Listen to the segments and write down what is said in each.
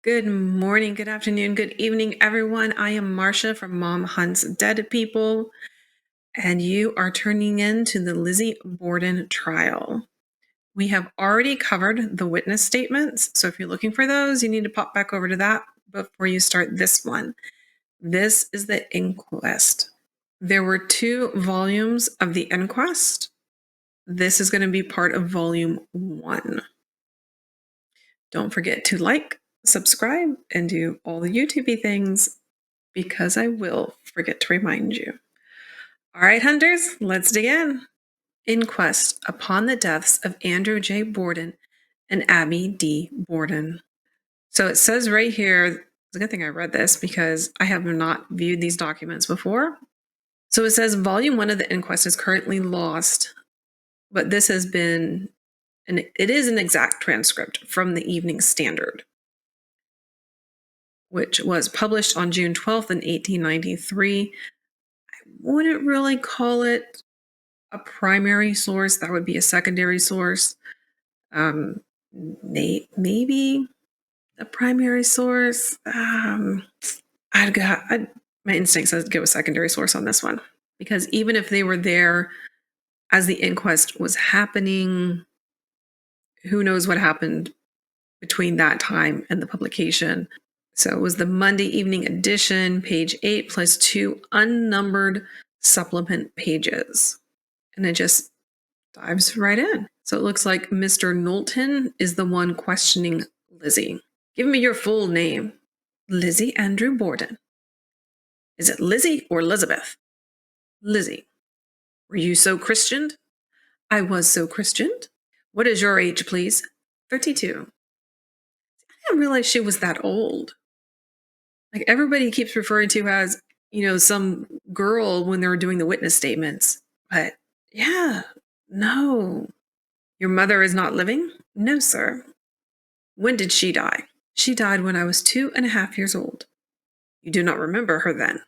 Good morning, good afternoon, good evening, everyone. I am Marcia from Mom Hunts Dead People, and you are turning in to the Lizzie Borden trial. We have already covered the witness statements, so if you're looking for those, you need to pop back over to that before you start this one. This is the inquest. There were 2 volumes of the inquest. This is going to be part of volume 1. Don't forget to like, subscribe, and do all the YouTube things because I will forget to remind you. All right, hunters, let's dig in. Inquest upon the deaths of Andrew J. Borden and Abby D. Borden. So it says right here, it's a good thing I read this because I have not viewed these documents before. So it says volume 1 of the inquest is currently lost, but this has been, and it is an exact transcript from the Evening Standard, which was published on June 12th in 1893. I wouldn't really call it a primary source. That would be a secondary source. Maybe a primary source. My instinct says go with secondary source on this one, because even if they were there as the inquest was happening, who knows what happened between that time and the publication. So it was the Monday evening edition, page 8, plus 2 unnumbered supplement pages. And it just dives right in. So it looks like Mr. Knowlton is the one questioning Lizzie. Give me your full name. Lizzie Andrew Borden. Is it Lizzie or Elizabeth? Lizzie. Were you so christened? I was so christened. What is your age, please? 32. I didn't realize she was that old. Like everybody keeps referring to as, some girl when they're doing the witness statements. But yeah, no. Your mother is not living? No, sir. When did she die? She died when I was 2.5 years old. You do not remember her then?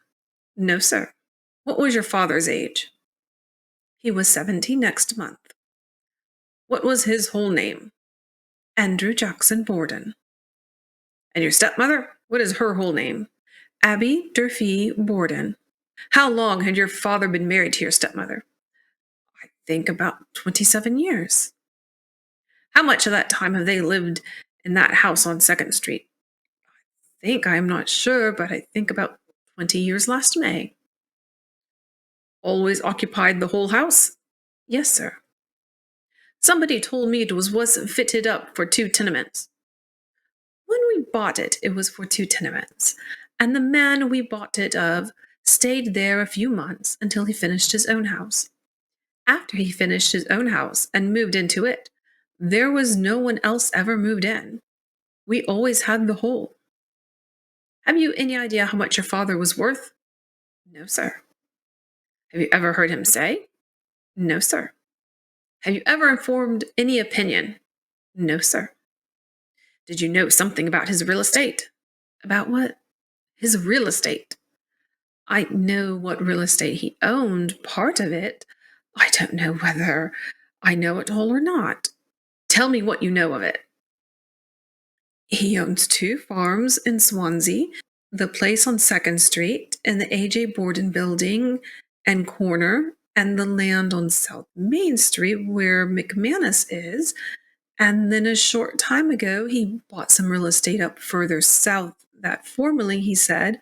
No, sir. What was your father's age? He was 70 next month. What was his whole name? Andrew Jackson Borden. And your stepmother? What is her whole name? Abby Durfee Borden. How long had your father been married to your stepmother? I think about 27 years. How much of that time have they lived in that house on 2nd Street? I'm not sure, but I think about 20 years last May. Always occupied the whole house? Yes, sir. Somebody told me it was fitted up for 2 tenements. When we bought it, it was for 2 tenements, and the man we bought it of stayed there a few months until he finished his own house. After he finished his own house and moved into it, there was no one else ever moved in. We always had the whole. Have you any idea how much your father was worth? No, sir. Have you ever heard him say? No, sir. Have you ever formed any opinion? No, sir. Did you know something about his real estate? About what? His real estate. I know what real estate he owned, part of it. I don't know whether I know it all or not. Tell me what you know of it. He owns 2 farms in Swansea, the place on 2nd Street, and the A.J. Borden building and corner, and the land on South Main Street where McManus is. And then a short time ago, he bought some real estate up further south that formerly, he said,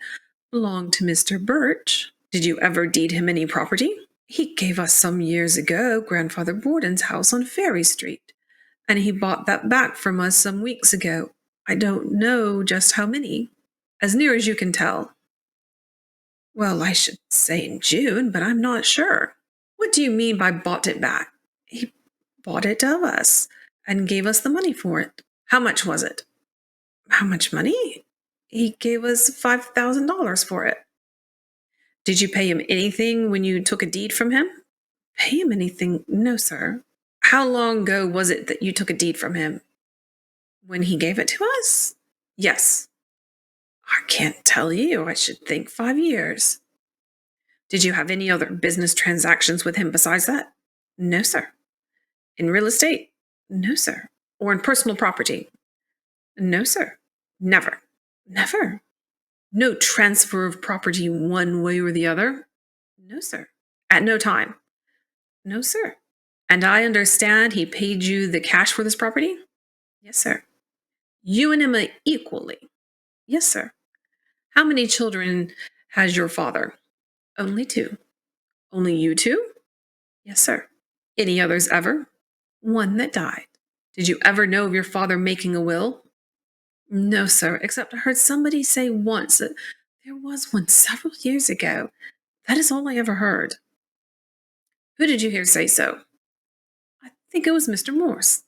belonged to Mr. Birch. Did you ever deed him any property? He gave us some years ago Grandfather Borden's house on Ferry Street, and he bought that back from us some weeks ago. I don't know just how many. As near as you can tell. Well, I should say in June, but I'm not sure. What do you mean by bought it back? He bought it of us and gave us the money for it. How much was it? How much money? He gave us $5,000 for it. Did you pay him anything when you took a deed from him? Pay him anything? No, sir. How long ago was it that you took a deed from him? When he gave it to us? Yes. I can't tell you. I should think 5 years. Did you have any other business transactions with him besides that? No, sir. In real estate? No, sir. Or in personal property? No, sir. Never. Never. No transfer of property one way or the other? No, sir. At no time? No, sir. And I understand he paid you the cash for this property? Yes, sir. You and him equally? Yes, sir. How many children has your father? Only two. Only you two? Yes, sir. Any others ever? One that died. Did you ever know of your father making a will? No, sir, except I heard somebody say once that there was one several years ago. That is all I ever heard. Who did you hear say so? I think it was Mr. Morse.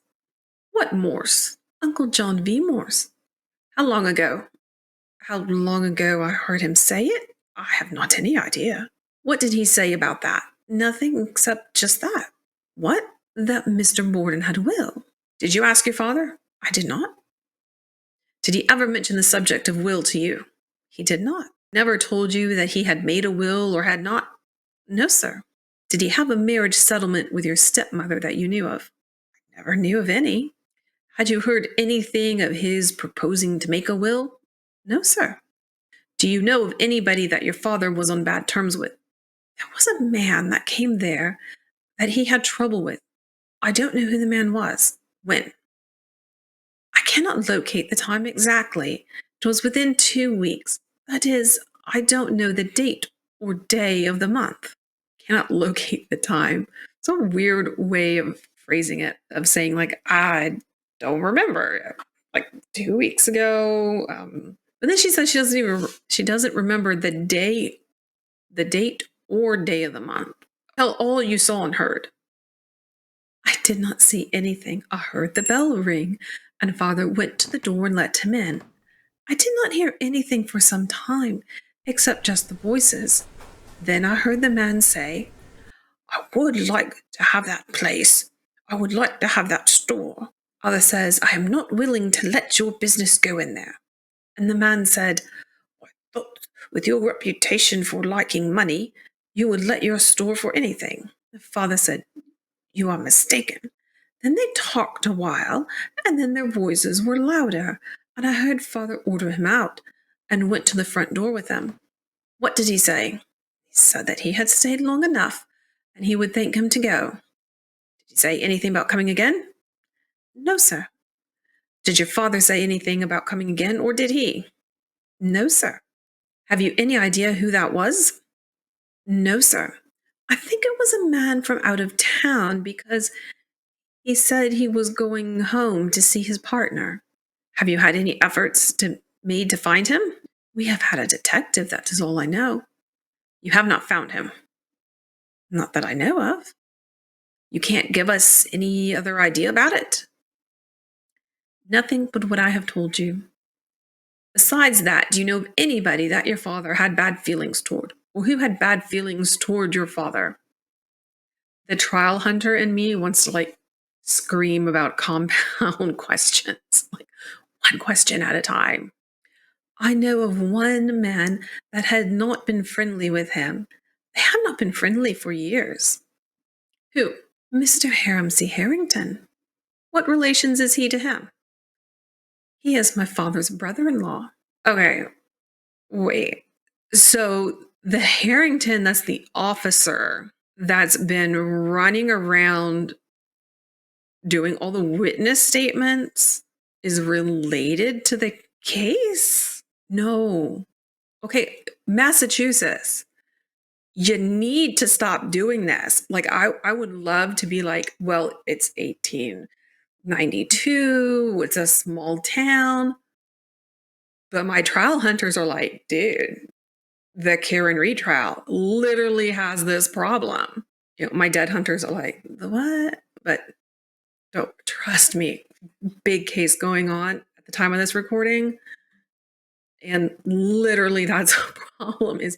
What Morse? Uncle John V. Morse. How long ago? How long ago I heard him say it? I have not any idea. What did he say about that? Nothing except just that. What? That Mr. Borden had a will. Did you ask your father? I did not. Did he ever mention the subject of will to you? He did not. Never told you that he had made a will or had not? No, sir. Did he have a marriage settlement with your stepmother that you knew of? I never knew of any. Had you heard anything of his proposing to make a will? No, sir. Do you know of anybody that your father was on bad terms with? There was a man that came there that he had trouble with. I don't know who the man was. When? I cannot locate the time exactly. It was within 2 weeks. That is, I don't know the date or day of the month. Cannot locate the time. It's a weird way of phrasing it, of saying, like, I don't remember. Like 2 weeks ago. But then she says she doesn't remember the day, the date or day of the month. Tell all you saw and heard. I did not see anything. I heard the bell ring, and father went to the door and let him in. I did not hear anything for some time, except just the voices. Then I heard the man say, I would like to have that place. I would like to have that store. Other says, I am not willing to let your business go in there. And the man said, I thought with your reputation for liking money, you would let your store for anything. The father said, you are mistaken. Then they talked a while, and then their voices were louder, and I heard father order him out, and went to the front door with him. What did he say? He said that he had stayed long enough, and he would thank him to go. Did he say anything about coming again? No, sir. Did your father say anything about coming again, or did he? No, sir. Have you any idea who that was? No, sir. I think it was a man from out of town because he said he was going home to see his partner. Have you had any efforts made to find him? We have had a detective, that is all I know. You have not found him? Not that I know of. You can't give us any other idea about it? Nothing but what I have told you. Besides that, do you know of anybody that your father had bad feelings toward, or who had bad feelings toward your father? The trial hunter in me wants to scream about compound questions, like one question at a time. I know of one man that had not been friendly with him. They had not been friendly for years. Who? Mr. Hiram C. Harrington. What relations is he to him? He is my father's brother-in-law. Okay, wait. So the Harrington, that's the officer that's been running around doing all the witness statements, is related to the case? No. Okay, Massachusetts, you need to stop doing this. I would love to be like, well, it's 1892, it's a small town. But my trial hunters are like, dude, the Karen Reed trial literally has this problem. My dead hunters are like, the what? But don't trust me. Big case going on at the time of this recording. And literally that's a problem, is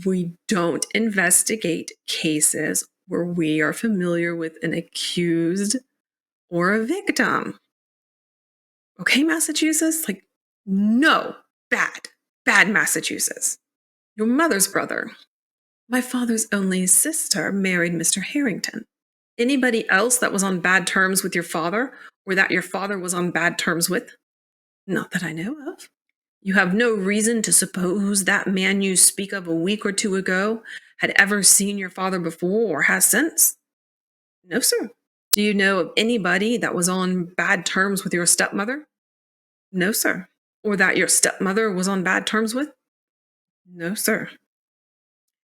we don't investigate cases where we are familiar with an accused or a victim. Okay, Massachusetts? No, bad Massachusetts. Your mother's brother. My father's only sister married Mr. Harrington. Anybody else that was on bad terms with your father, or that your father was on bad terms with? Not that I know of. You have no reason to suppose that man you speak of a week or two ago had ever seen your father before or has since? No, sir. Do you know of anybody that was on bad terms with your stepmother? No, sir. Or that your stepmother was on bad terms with? No, sir.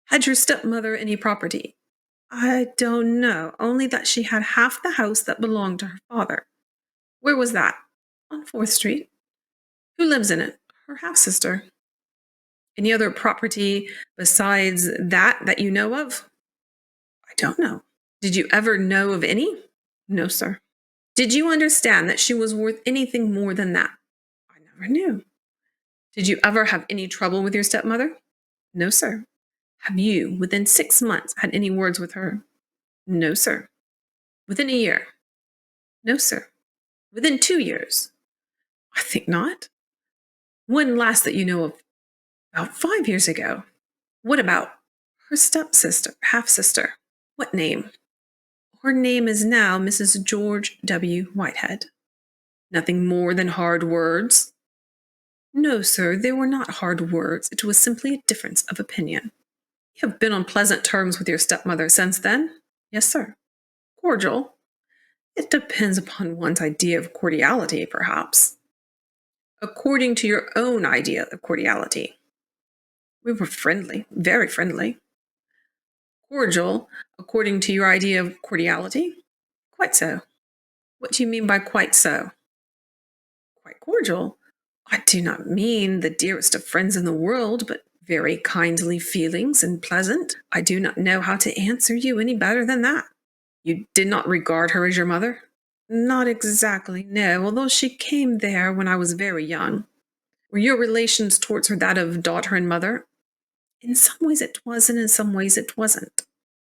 Had your stepmother any property? I don't know, only that she had half the house that belonged to her father. Where was that? On 4th Street. Who lives in it? Her half sister. Any other property besides that you know of? I don't know. Did you ever know of any? No, sir. Did you understand that she was worth anything more than that? I never knew. Did you ever have any trouble with your stepmother? No, sir. Have you, within 6 months, had any words with her? No, sir. Within a year? No, sir. Within 2 years? I think not. When last that you know of? About 5 years ago. What about her stepsister, half sister? What name? Her name is now Mrs. George W. Whitehead. Nothing more than hard words? No, sir, they were not hard words. It was simply a difference of opinion. You have been on pleasant terms with your stepmother since then? Yes, sir. Cordial? It depends upon one's idea of cordiality, perhaps. According to your own idea of cordiality. We were friendly, very friendly. Cordial, according to your idea of cordiality? Quite so. What do you mean by quite so? Quite cordial. I do not mean the dearest of friends in the world, but very kindly feelings and pleasant. I do not know how to answer you any better than that. You did not regard her as your mother? Not exactly, no, although she came there when I was very young. Were your relations towards her that of daughter and mother? In some ways it was, and in some ways it wasn't.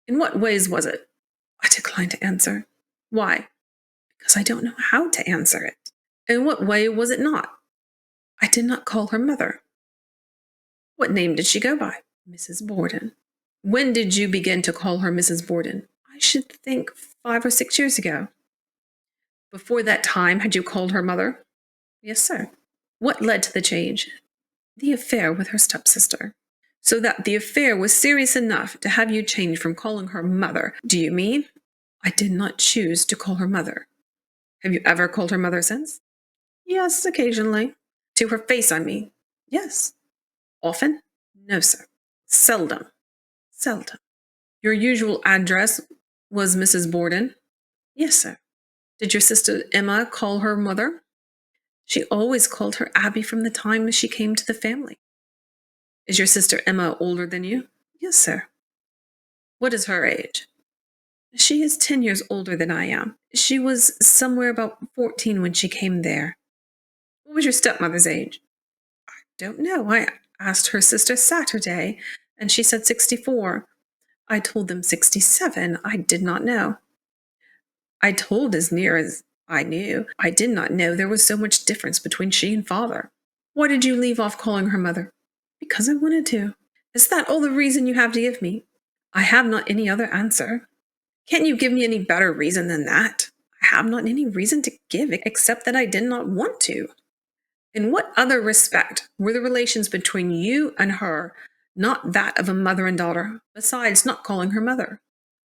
In what ways was it? I decline to answer. Why? Because I don't know how to answer it. In what way was it not? I did not call her mother. What name did she go by? Mrs. Borden. When did you begin to call her Mrs. Borden? I should think 5 or 6 years ago. Before that time, had you called her mother? Yes, sir. What led to the change? The affair with her stepsister. So that the affair was serious enough to have you change from calling her mother, do you mean? I did not choose to call her mother. Have you ever called her mother since? Yes, occasionally. To her face, I mean. Yes. Often? No, sir. Seldom. Seldom. Your usual address was Mrs. Borden? Yes, sir. Did your sister Emma call her mother? She always called her Abby from the time she came to the family. Is your sister Emma older than you? Yes, sir. What is her age? She is 10 years older than I am. She was somewhere about 14 when she came there. What was your stepmother's age? I don't know. I asked her sister Saturday, and she said 64. I told them 67. I did not know. I told as near as I knew. I did not know there was so much difference between she and father. Why did you leave off calling her mother? Because I wanted to. Is that all the reason you have to give me? I have not any other answer. Can't you give me any better reason than that? I have not any reason to give except that I did not want to. In what other respect were the relations between you and her not that of a mother and daughter, besides not calling her mother?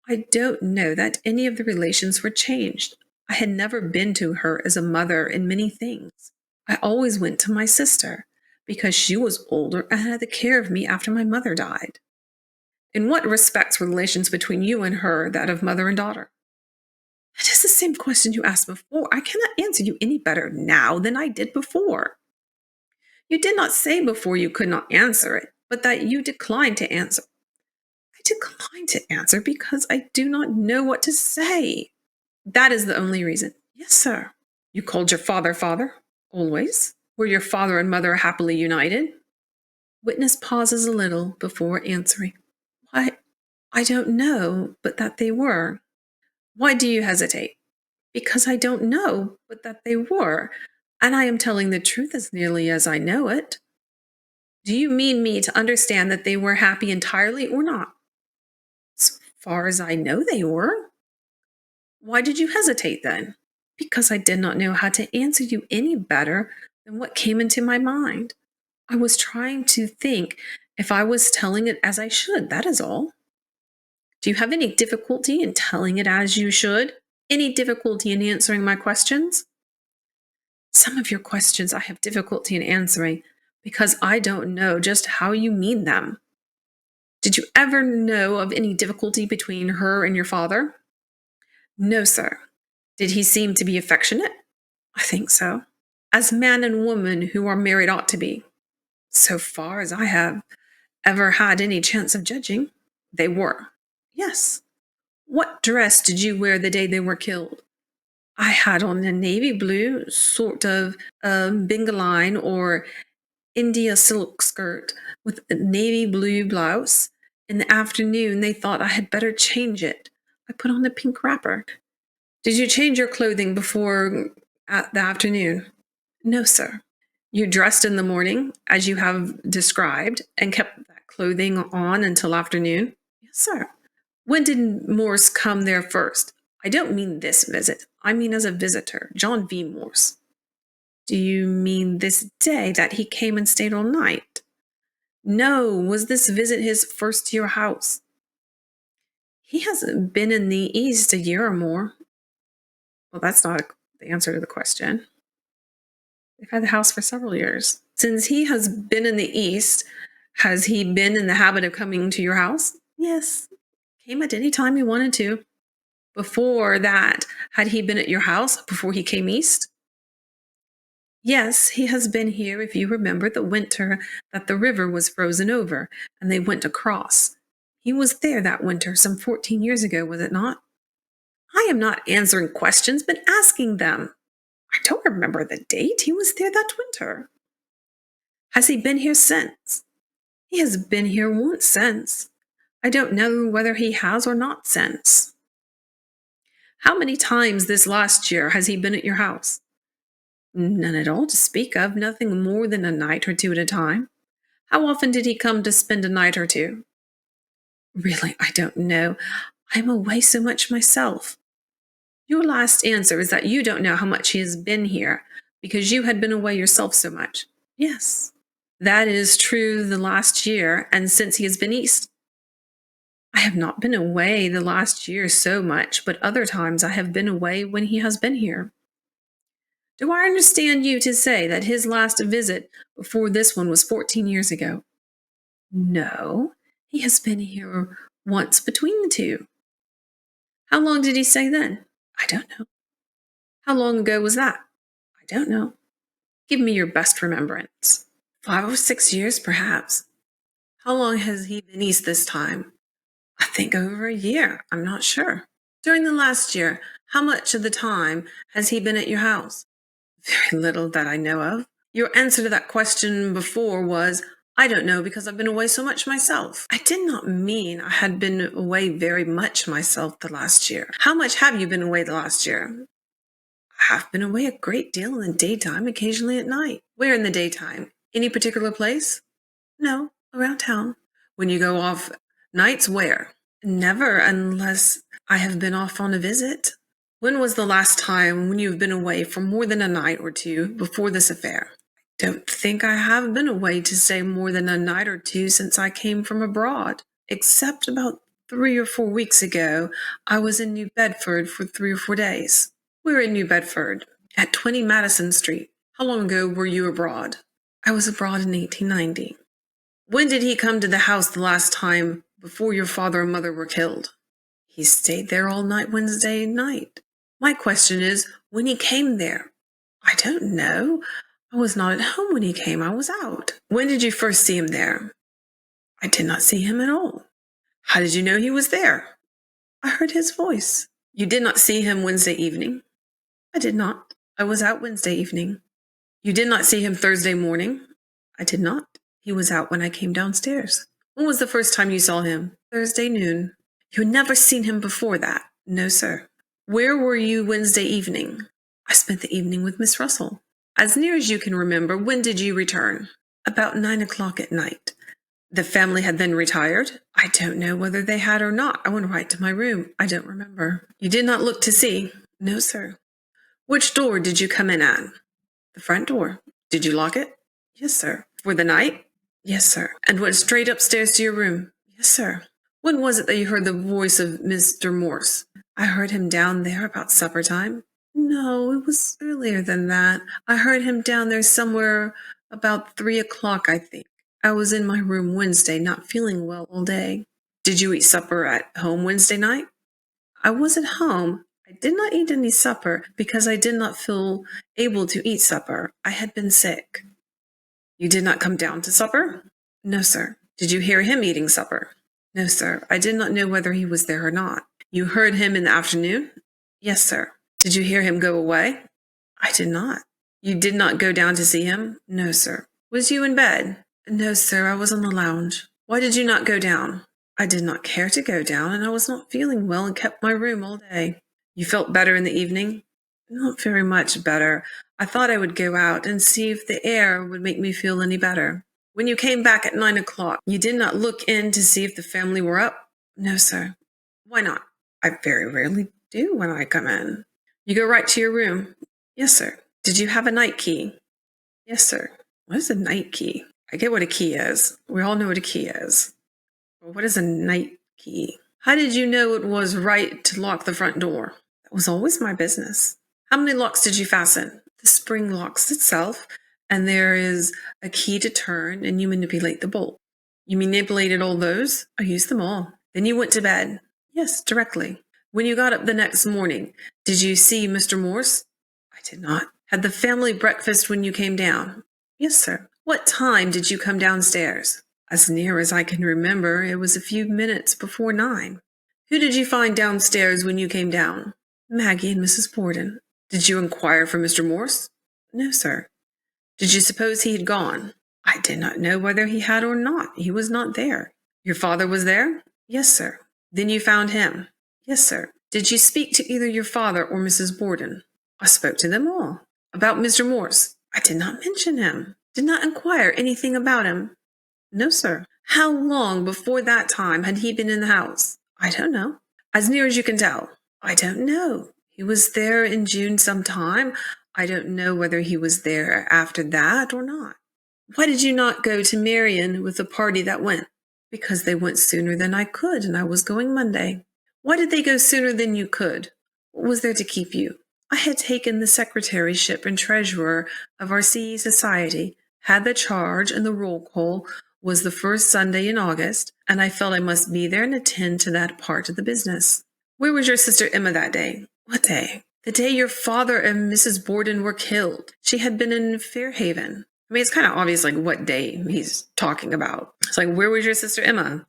I don't know that any of the relations were changed. I had never been to her as a mother in many things. I always went to my sister, because she was older and had the care of me after my mother died. In what respects were the relations between you and her that of mother and daughter? It is the same question you asked before. I cannot answer you any better now than I did before. You did not say before you could not answer it, but that you declined to answer. I declined to answer because I do not know what to say. That is the only reason. Yes, sir. You called your father father? Always. Were your father and mother happily united? Witness pauses a little before answering. Why, I don't know, but that they were. Why do you hesitate? Because I don't know, but that they were, and I am telling the truth as nearly as I know it. Do you mean me to understand that they were happy entirely or not? So far as I know, they were. Why did you hesitate then? Because I did not know how to answer you any better than what came into my mind. I was trying to think if I was telling it as I should, that is all. Do you have any difficulty in telling it as you should? Any difficulty in answering my questions? Some of your questions I have difficulty in answering because I don't know just how you mean them. Did you ever know of any difficulty between her and your father? No, sir. Did he seem to be affectionate? I think so. As man and woman who are married ought to be. So far as I have ever had any chance of judging, they were. Yes. What dress did you wear the day they were killed? I had on a navy blue, sort of bingaline or India silk skirt with a navy blue blouse. In the afternoon, they thought I had better change it. I put on a pink wrapper. Did you change your clothing before the afternoon? No, sir. You dressed in the morning, as you have described, and kept that clothing on until afternoon? Yes, sir. When did Morse come there first? I don't mean this visit. I mean as a visitor, John V. Morse. Do you mean this day that he came and stayed all night? No. Was this visit his first to your house? He hasn't been in the East a year or more. Well, that's not the answer to the question. They've had the house for several years. Since he has been in the East, has he been in the habit of coming to your house? Yes. Came at any time he wanted to. Before that, had he been at your house before he came east? Yes, he has been here, if you remember the winter that the river was frozen over and they went across. He was there that winter, some 14 years ago, was it not? I am not answering questions, but asking them. I don't remember the date. He was there that winter. Has he been here since? He has been here once since. I don't know whether he has or not since. How many times this last year has he been at your house? None at all to speak of, nothing more than a night or two at a time. How often did he come to spend a night or two? Really, I don't know. I'm away so much myself. Your last answer is that you don't know how much he has been here, because you had been away yourself so much. Yes, that is true the last year, and since he has been east. I have not been away the last year so much, but other times I have been away when he has been here. Do I understand you to say that his last visit before this one was 14 years ago? No, he has been here once between the two. How long did he stay then? I don't know. How long ago was that? I don't know. Give me your best remembrance. 5 or 6 years, perhaps. How long has he been east this time? I think over a year. I'm not sure. During the last year, how much of the time has he been at your house? Very little that I know of. Your answer to that question before was, I don't know because I've been away so much myself. I did not mean I had been away very much myself the last year. How much have you been away the last year? I have been away a great deal in the daytime, occasionally at night. Where in the daytime? Any particular place? No, around town. When you go off nights, where? Never, unless I have been off on a visit. When was the last time when you've been away for more than a night or two before this affair? I don't think I have been away to stay more than a night or two since I came from abroad, except about 3 or 4 weeks ago. I was in New Bedford for 3 or 4 days. We're in New Bedford, at 20 Madison Street. How long ago were you abroad? I was abroad in 1890. When did he come to the house the last time before your father and mother were killed? He stayed there all night Wednesday night. My question is, when he came there? I don't know. I was not at home when he came. I was out. When did you first see him there? I did not see him at all. How did you know he was there? I heard his voice. You did not see him Wednesday evening? I did not. I was out Wednesday evening. You did not see him Thursday morning? I did not. He was out when I came downstairs. When was the first time you saw him? Thursday noon. You had never seen him before that? No, sir. Where were you Wednesday evening? I spent the evening with Miss Russell. As near as you can remember, when did you return? About 9 o'clock at night. The family had then retired? I don't know whether they had or not. I went right to my room. I don't remember. You did not look to see? No, sir. Which door did you come in at? The front door. Did you lock it? Yes, sir. For the night? Yes, sir. And went straight upstairs to your room? Yes, sir. When was it that you heard the voice of Mr. Morse? I heard him down there about supper time. No, it was earlier than that. I heard him down there somewhere about 3 o'clock, I think. I was in my room Wednesday, not feeling well all day. Did you eat supper at home Wednesday night? I was at home. I did not eat any supper because I did not feel able to eat supper. I had been sick. You did not come down to supper? No, sir. Did you hear him eating supper? No, sir. I did not know whether he was there or not. You heard him in the afternoon? Yes, sir. Did you hear him go away? I did not. You did not go down to see him? No, sir. Was you in bed? No, sir. I was on the lounge. Why did you not go down? I did not care to go down, and I was not feeling well and kept my room all day. You felt better in the evening? Not very much better. I thought I would go out and see if the air would make me feel any better. When you came back at 9 o'clock, you did not look in to see if the family were up? No, sir. Why not? I very rarely do when I come in. You go right to your room? Yes, sir. Did you have a night key? Yes, sir. What is a night key? I get what a key is. We all know what a key is. But what is a night key? How did you know it was right to lock the front door? That was always my business. How many locks did you fasten? The spring locks itself, and there is a key to turn, and you manipulate the bolt. You manipulated all those? I used them all. Then you went to bed? Yes, directly. When you got up the next morning, did you see Mr. Morse? I did not. Had the family breakfast when you came down? Yes, sir. What time did you come downstairs? As near as I can remember, it was a few minutes before 9. Who did you find downstairs when you came down? Maggie and Mrs. Borden. Did you inquire for Mr. Morse? No, sir. Did you suppose he had gone? I did not know whether he had or not. He was not there. Your father was there? Yes, sir. Then you found him? Yes, sir. Did you speak to either your father or Mrs. Borden? I spoke to them all. About Mr. Morse? I did not mention him. Did not inquire anything about him. No, sir. How long before that time had he been in the house? I don't know. As near as you can tell? I don't know. He was there in June sometime. I don't know whether he was there after that or not. Why did you not go to Marion with the party that went? Because they went sooner than I could, and I was going Monday. Why did they go sooner than you could? What was there to keep you? I had taken the secretaryship and treasurer of our CE Society, had the charge, and the roll call was the first Sunday in August, and I felt I must be there and attend to that part of the business. Where was your sister Emma that day? What day? The day your father and Mrs. Borden were killed. She had been in Fairhaven. I mean, it's kind of obvious, like, what day he's talking about. It's like, where was your sister Emma?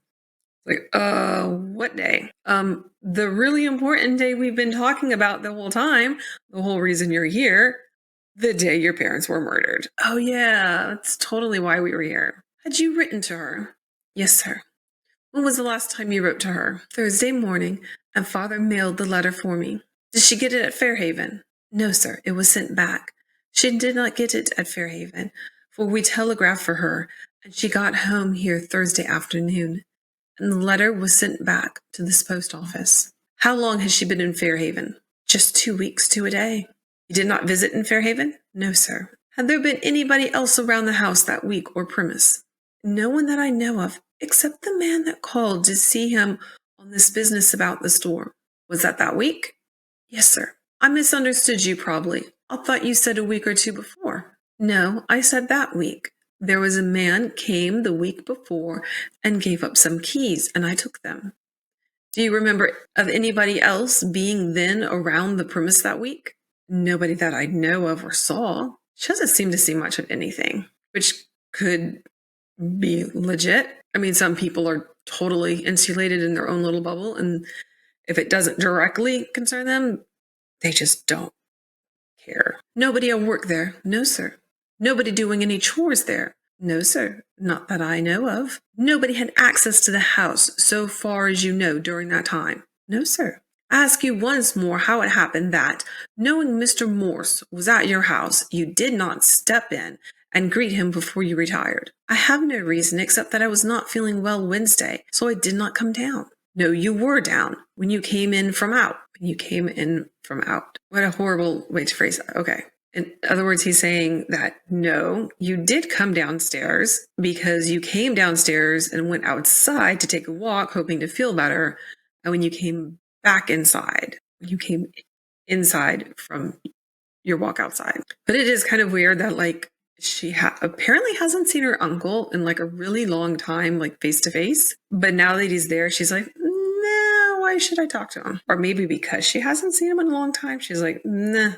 Like, what day? The really important day we've been talking about the whole time, the whole reason you're here, the day your parents were murdered. Oh, yeah, that's totally why we were here. Had you written to her? Yes, sir. When was the last time you wrote to her? Thursday morning, and father mailed the letter for me. Did she get it at Fairhaven? No, sir, it was sent back. She did not get it at Fairhaven, for we telegraphed for her, and she got home here Thursday afternoon, and the letter was sent back to this post office. How long has she been in Fairhaven? Just 2 weeks to a day. You did not visit in Fairhaven? No, sir. Had there been anybody else around the house that week or premise? No one that I know of, except the man that called to see him on this business about the store. Was that week? Yes, sir. I misunderstood you probably. I thought you said a week or two before. No, I said that week. There was a man came the week before and gave up some keys, and I took them. Do you remember of anybody else being then around the premise that week? Nobody that I know of or saw. She doesn't seem to see much of anything, which could be legit. I mean, some people are totally insulated in their own little bubble, and if it doesn't directly concern them, they just don't care. Nobody at work there? No, sir. Nobody doing any chores there? No, sir. Not that I know of. Nobody had access to the house, so far as you know, during that time? No, sir. I ask you once more how it happened that, knowing Mr. Morse was at your house, you did not step in and greet him before you retired. I have no reason except that I was not feeling well Wednesday, so I did not come down. No, you were down when you came in from out. When you came in from out. What a horrible way to phrase that. Okay. In other words, he's saying that no, you did come downstairs because you came downstairs and went outside to take a walk, hoping to feel better. And when you came back inside, when you came inside from your walk outside. But it is kind of weird that like she apparently hasn't seen her uncle in like a really long time, like face to face. But now that he's there, she's like, nah, why should I talk to him? Or maybe because she hasn't seen him in a long time, she's like, nah,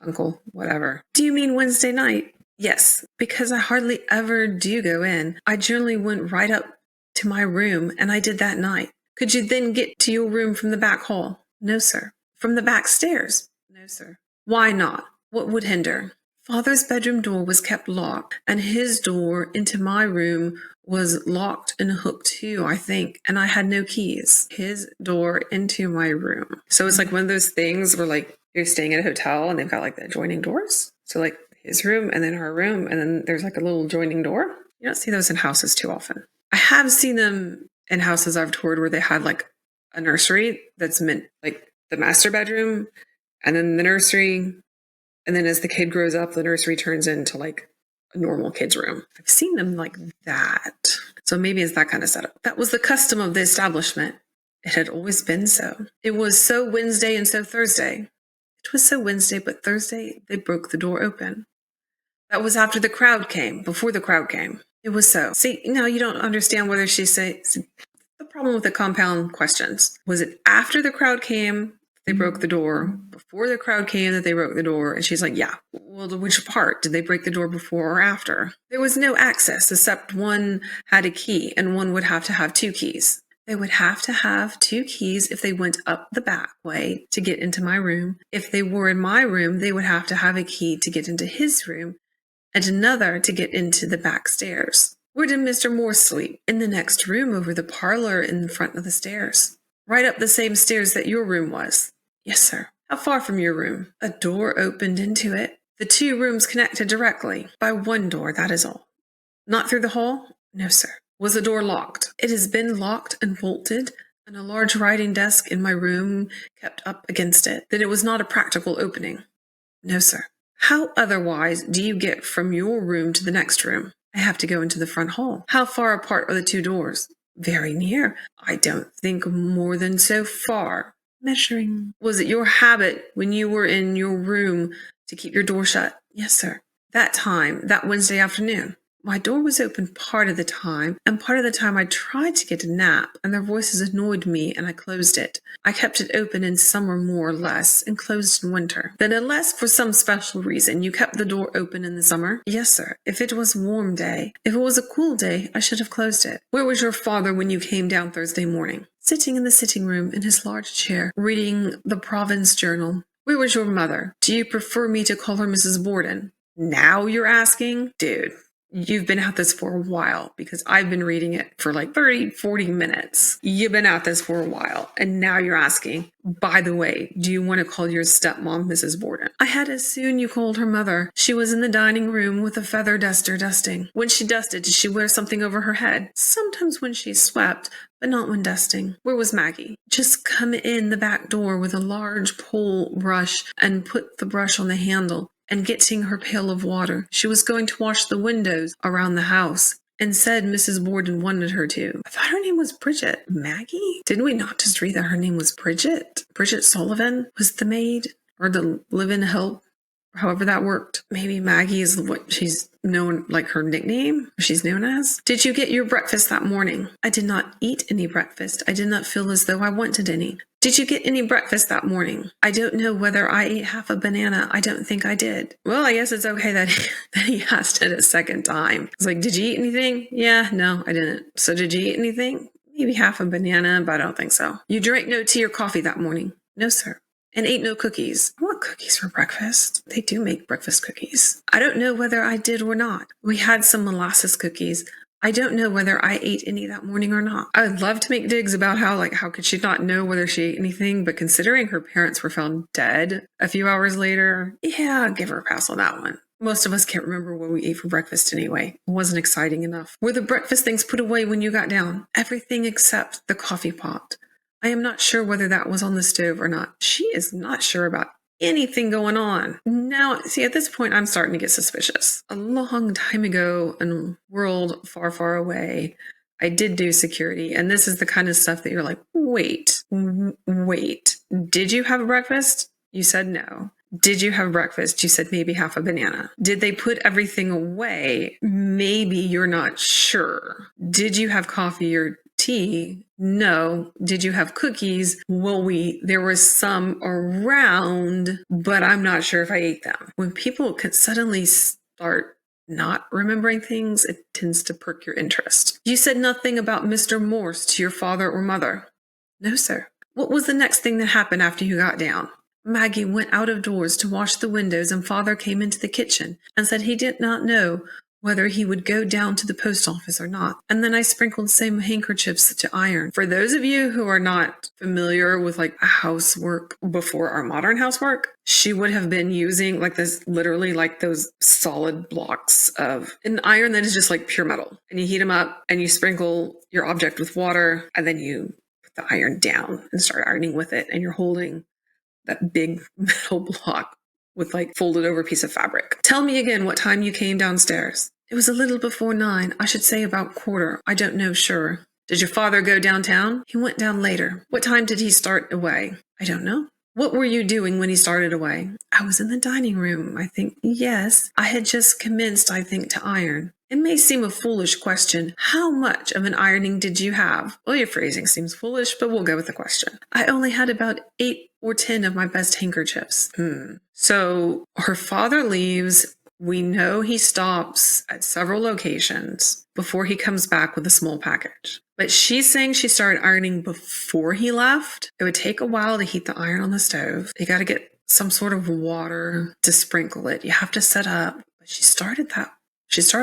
uncle, whatever. Do you mean Wednesday night? Yes, because I hardly ever do go in. I generally went right up to my room, and I did that night. Could you then get to your room from the back hall? No, sir. From the back stairs? No, sir. Why not? What would hinder? Father's bedroom door was kept locked, and his door into my room was locked and hooked too, I think, and I had no keys. His door into my room. So it's like one of those things where like you're staying at a hotel and they've got like the adjoining doors. So like his room and then her room, and then there's like a little adjoining door. You don't see those in houses too often. I have seen them in houses I've toured where they had like a nursery that's meant like the master bedroom and then the nursery. And then as the kid grows up, the nursery turns into like a normal kid's room. I've seen them like that. So maybe it's that kind of setup. That was the custom of the establishment. It had always been so. It was so Wednesday and so Thursday. It was so Wednesday, but Thursday they broke the door open. That was after the crowd came, before the crowd came. It was so. See, now you don't understand whether she said, the problem with the compound questions. Was it after the crowd came, they broke the door? Before the crowd came that they broke the door? And she's like, yeah. Well, which part? Did they break the door before or after? There was no access except one had a key and one would have to have two keys. They would have to have two keys if they went up the back way to get into my room. If they were in my room, they would have to have a key to get into his room and another to get into the back stairs. Where did Mr. Moore sleep? In the next room over the parlor in front of the stairs. Right up the same stairs that your room was. Yes, sir. How far from your room? A door opened into it. The two rooms connected directly. By one door, that is all. Not through the hall? No, sir. Was the door locked? It has been locked and bolted, and a large writing desk in my room kept up against it. Then it was not a practical opening. No, sir. How otherwise do you get from your room to the next room? I have to go into the front hall. How far apart are the two doors? Very near. I don't think more than so far. Measuring. Was it your habit when you were in your room to keep your door shut? Yes, sir. That time, that Wednesday afternoon. My door was open part of the time, and part of the time I tried to get a nap, and their voices annoyed me, and I closed it. I kept it open in summer more or less, and closed in winter. Then unless for some special reason you kept the door open in the summer? Yes, sir. If it was a warm day. If it was a cool day, I should have closed it. Where was your father when you came down Thursday morning? Sitting in the sitting room in his large chair, reading the Province Journal. Where was your mother? Do you prefer me to call her Mrs. Borden? Now you're asking? Dude. You've been at this for a while because I've been reading it for like 30, 40 minutes. You've been at this for a while. And now you're asking, by the way, do you want to call your stepmom Mrs. Borden? I had as soon you called her mother. She was in the dining room with a feather duster dusting. When she dusted, did she wear something over her head? Sometimes when she swept, but not when dusting. Where was Maggie? Just come in the back door with a large pole brush and put the brush on the handle. And getting her pail of water. She was going to wash the windows around the house and said Mrs. Borden wanted her to. I thought her name was Bridget. Maggie? Didn't we not just read that her name was Bridget? Bridget Sullivan was the maid or the live-in help, however that worked. Maybe Maggie is what she's known, like her nickname, she's known as. Did you get your breakfast that morning? I did not eat any breakfast. I did not feel as though I wanted any. Did you get any breakfast that morning? I don't know whether I ate half a banana. I don't think I did. Well, I guess it's okay that he asked it a second time. It's like, did you eat anything? Yeah, no, I didn't. So did you eat anything? Maybe half a banana, but I don't think so. You drank no tea or coffee that morning? No, sir. And ate no cookies. I want cookies for breakfast. They do make breakfast cookies. I don't know whether I did or not. We had some molasses cookies. I don't know whether I ate any that morning or not. I would love to make digs about how could she not know whether she ate anything, but considering her parents were found dead a few hours later, yeah, I'll give her a pass on that one. Most of us can't remember what we ate for breakfast anyway. It wasn't exciting enough. Were the breakfast things put away when you got down? Everything except the coffee pot. I am not sure whether that was on the stove or not. She is not sure about anything going on. Now, see, at this point, I'm starting to get suspicious. A long time ago in a world far, far away, I did do security, and this is the kind of stuff that you're like, wait, did you have breakfast? You said no. Did you have breakfast? You said maybe half a banana. Did they put everything away? Maybe you're not sure. Did you have coffee or tea? No. Did you have cookies? Well, there was some around, but I'm not sure if I ate them. When people can suddenly start not remembering things, it tends to perk your interest. You said nothing about Mr. Morse to your father or mother. No, sir. What was the next thing that happened after you got down? Maggie went out of doors to wash the windows, and father came into the kitchen and said he did not know whether he would go down to the post office or not. And then I sprinkled some handkerchiefs to iron. For those of you who are not familiar with like housework before our modern housework, she would have been using like this, literally like those solid blocks of an iron that is just like pure metal. And you heat them up and you sprinkle your object with water, and then you put the iron down and start ironing with it. And you're holding that big metal block with like folded over piece of fabric. Tell me again what time you came downstairs. It was a little before 9. I should say about quarter. I don't know, sure. Did your father go downtown? He went down later. What time did he start away? I don't know. What were you doing when he started away? I was in the dining room, I think. Yes. I had just commenced, I think, to iron. It may seem a foolish question. How much of an ironing did you have? Well, your phrasing seems foolish, but we'll go with the question. I only had about 8 or 10 of my best handkerchiefs. So her father leaves. We know he stops at several locations before he comes back with a small package. But she's saying she started ironing before he left. It would take a while to heat the iron on the stove. You got to get some sort of water to sprinkle it. You have to set up. But she started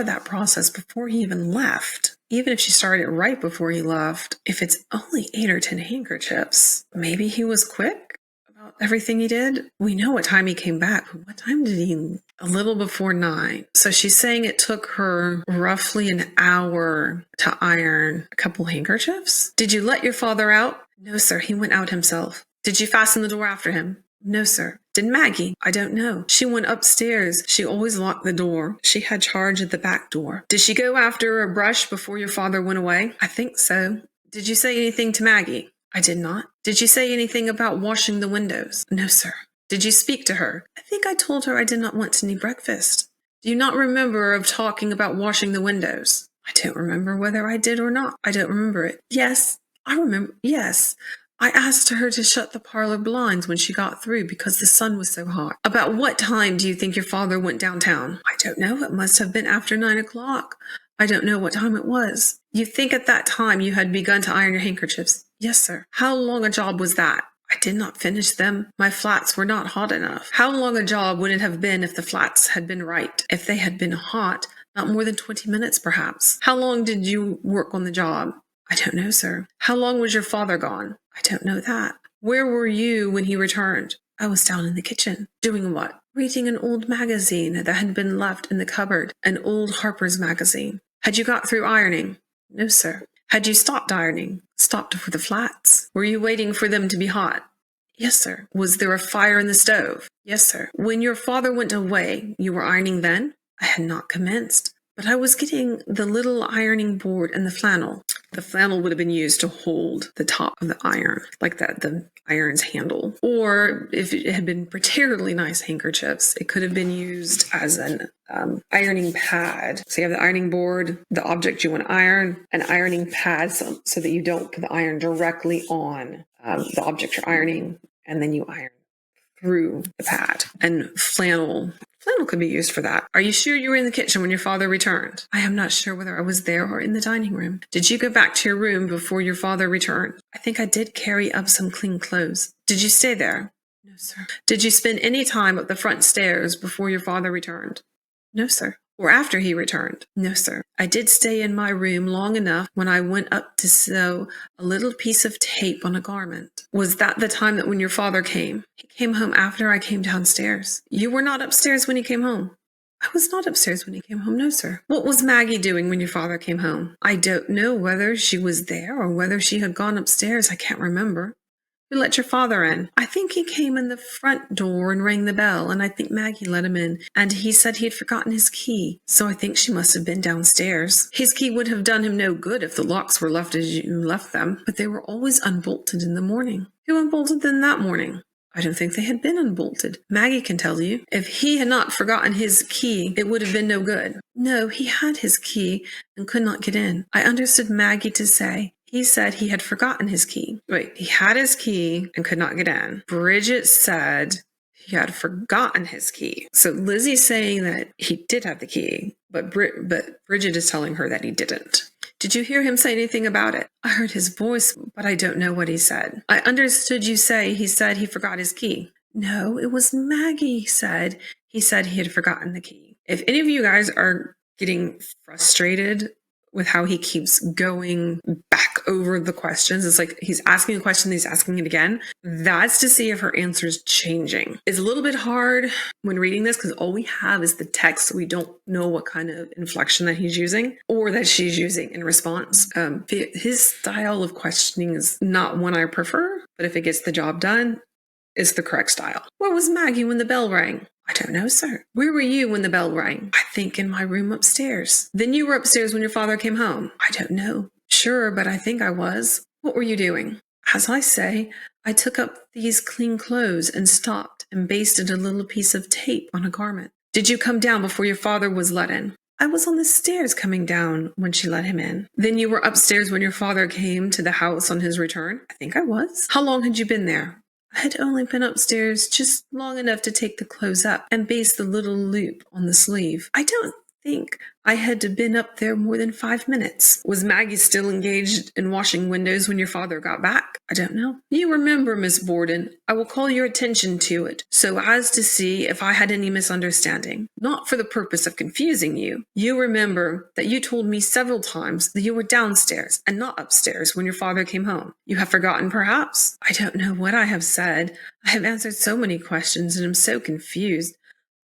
that process before he even left. Even if she started it right before he left, if it's only 8 or 10 handkerchiefs, maybe he was quick about everything he did. We know what time he came back. What time did he? A little before 9. So she's saying it took her roughly an hour to iron a couple handkerchiefs. Did you let your father out? No, sir. He went out himself. Did you fasten the door after him? No, sir. Did Maggie? I don't know. She went upstairs. She always locked the door. She had charge of the back door. Did she go after a brush before your father went away? I think so. Did you say anything to Maggie? I did not. Did you say anything about washing the windows? No, sir. Did you speak to her? I think I told her I did not want any breakfast. Do you not remember of talking about washing the windows? I don't remember whether I did or not. I don't remember it. Yes, I remember. Yes. I asked her to shut the parlor blinds when she got through because the sun was so hot. About what time do you think your father went downtown? I don't know. It must have been after 9 o'clock. I don't know what time it was. You think at that time you had begun to iron your handkerchiefs? Yes, sir. How long a job was that? I did not finish them. My flats were not hot enough. How long a job would it have been if the flats had been right? If they had been hot, not more than 20 minutes, perhaps. How long did you work on the job? I don't know, sir. How long was your father gone? I don't know that. Where were you when he returned? I was down in the kitchen. Doing what? Reading an old magazine that had been left in the cupboard, an old Harper's magazine. Had you got through ironing? No, sir. Had you stopped ironing? Stopped for the flats. Were you waiting for them to be hot? Yes, sir. Was there a fire in the stove? Yes, sir. When your father went away, you were ironing then? I had not commenced, but I was getting the little ironing board and the flannel. The flannel would have been used to hold the top of the iron, like that, the iron's handle. Or if it had been particularly nice handkerchiefs, it could have been used as an ironing pad. So you have the ironing board, the object you want to iron, an ironing pad so that you don't put the iron directly on the object you're ironing, and then you iron through the pad. And flannel could be used for that. Are you sure you were in the kitchen when your father returned? I am not sure whether I was there or in the dining room. Did you go back to your room before your father returned? I think I did carry up some clean clothes. Did you stay there? No, sir. Did you spend any time up the front stairs before your father returned? No, sir. Or after he returned? No, sir. I did stay in my room long enough when I went up to sew a little piece of tape on a garment. Was that the time that when your father came? He came home after I came downstairs. You were not upstairs when he came home? I was not upstairs when he came home, no, sir. What was Maggie doing when your father came home? I don't know whether she was there or whether she had gone upstairs. I can't remember. Who let your father in? I think he came in the front door and rang the bell, and I think Maggie let him in, and he said he had forgotten his key, so I think she must have been downstairs. His key would have done him no good if the locks were left as you left them, but they were always unbolted in the morning. Who unbolted them that morning? I don't think they had been unbolted. Maggie can tell you. If he had not forgotten his key, it would have been no good. No, he had his key and could not get in. I understood Maggie to say he said he had forgotten his key. Wait, he had his key and could not get in. Bridget said he had forgotten his key. So Lizzie's saying that he did have the key, but Bridget is telling her that he didn't. Did you hear him say anything about it? I heard his voice, but I don't know what he said. I understood you say he said he forgot his key. No, it was Maggie said. He said he had forgotten the key. If any of you guys are getting frustrated with how he keeps going back over the questions, it's like he's asking a question, he's asking it again. That's to see if her answer is changing. It's a little bit hard when reading this because all we have is the text, so we don't know what kind of inflection that he's using or that she's using in response. His style of questioning is not one I prefer, but if it gets the job done, it's the correct style. Where was Maggie when the bell rang? I don't know, sir. Where were you when the bell rang? I think in my room upstairs. Then you were upstairs when your father came home? I don't know. Sure, but I think I was. What were you doing? As I say, I took up these clean clothes and stopped and basted a little piece of tape on a garment. Did you come down before your father was let in? I was on the stairs coming down when she let him in. Then you were upstairs when your father came to the house on his return? I think I was. How long had you been there? I had only been upstairs just long enough to take the clothes up and baste the little loop on the sleeve. I don't think I had been up there more than 5 minutes. Was Maggie still engaged in washing windows when your father got back? I don't know. You remember, Miss Borden, I will call your attention to it, so as to see if I had any misunderstanding. Not for the purpose of confusing you. You remember that you told me several times that you were downstairs and not upstairs when your father came home. You have forgotten, perhaps? I don't know what I have said. I have answered so many questions and am so confused.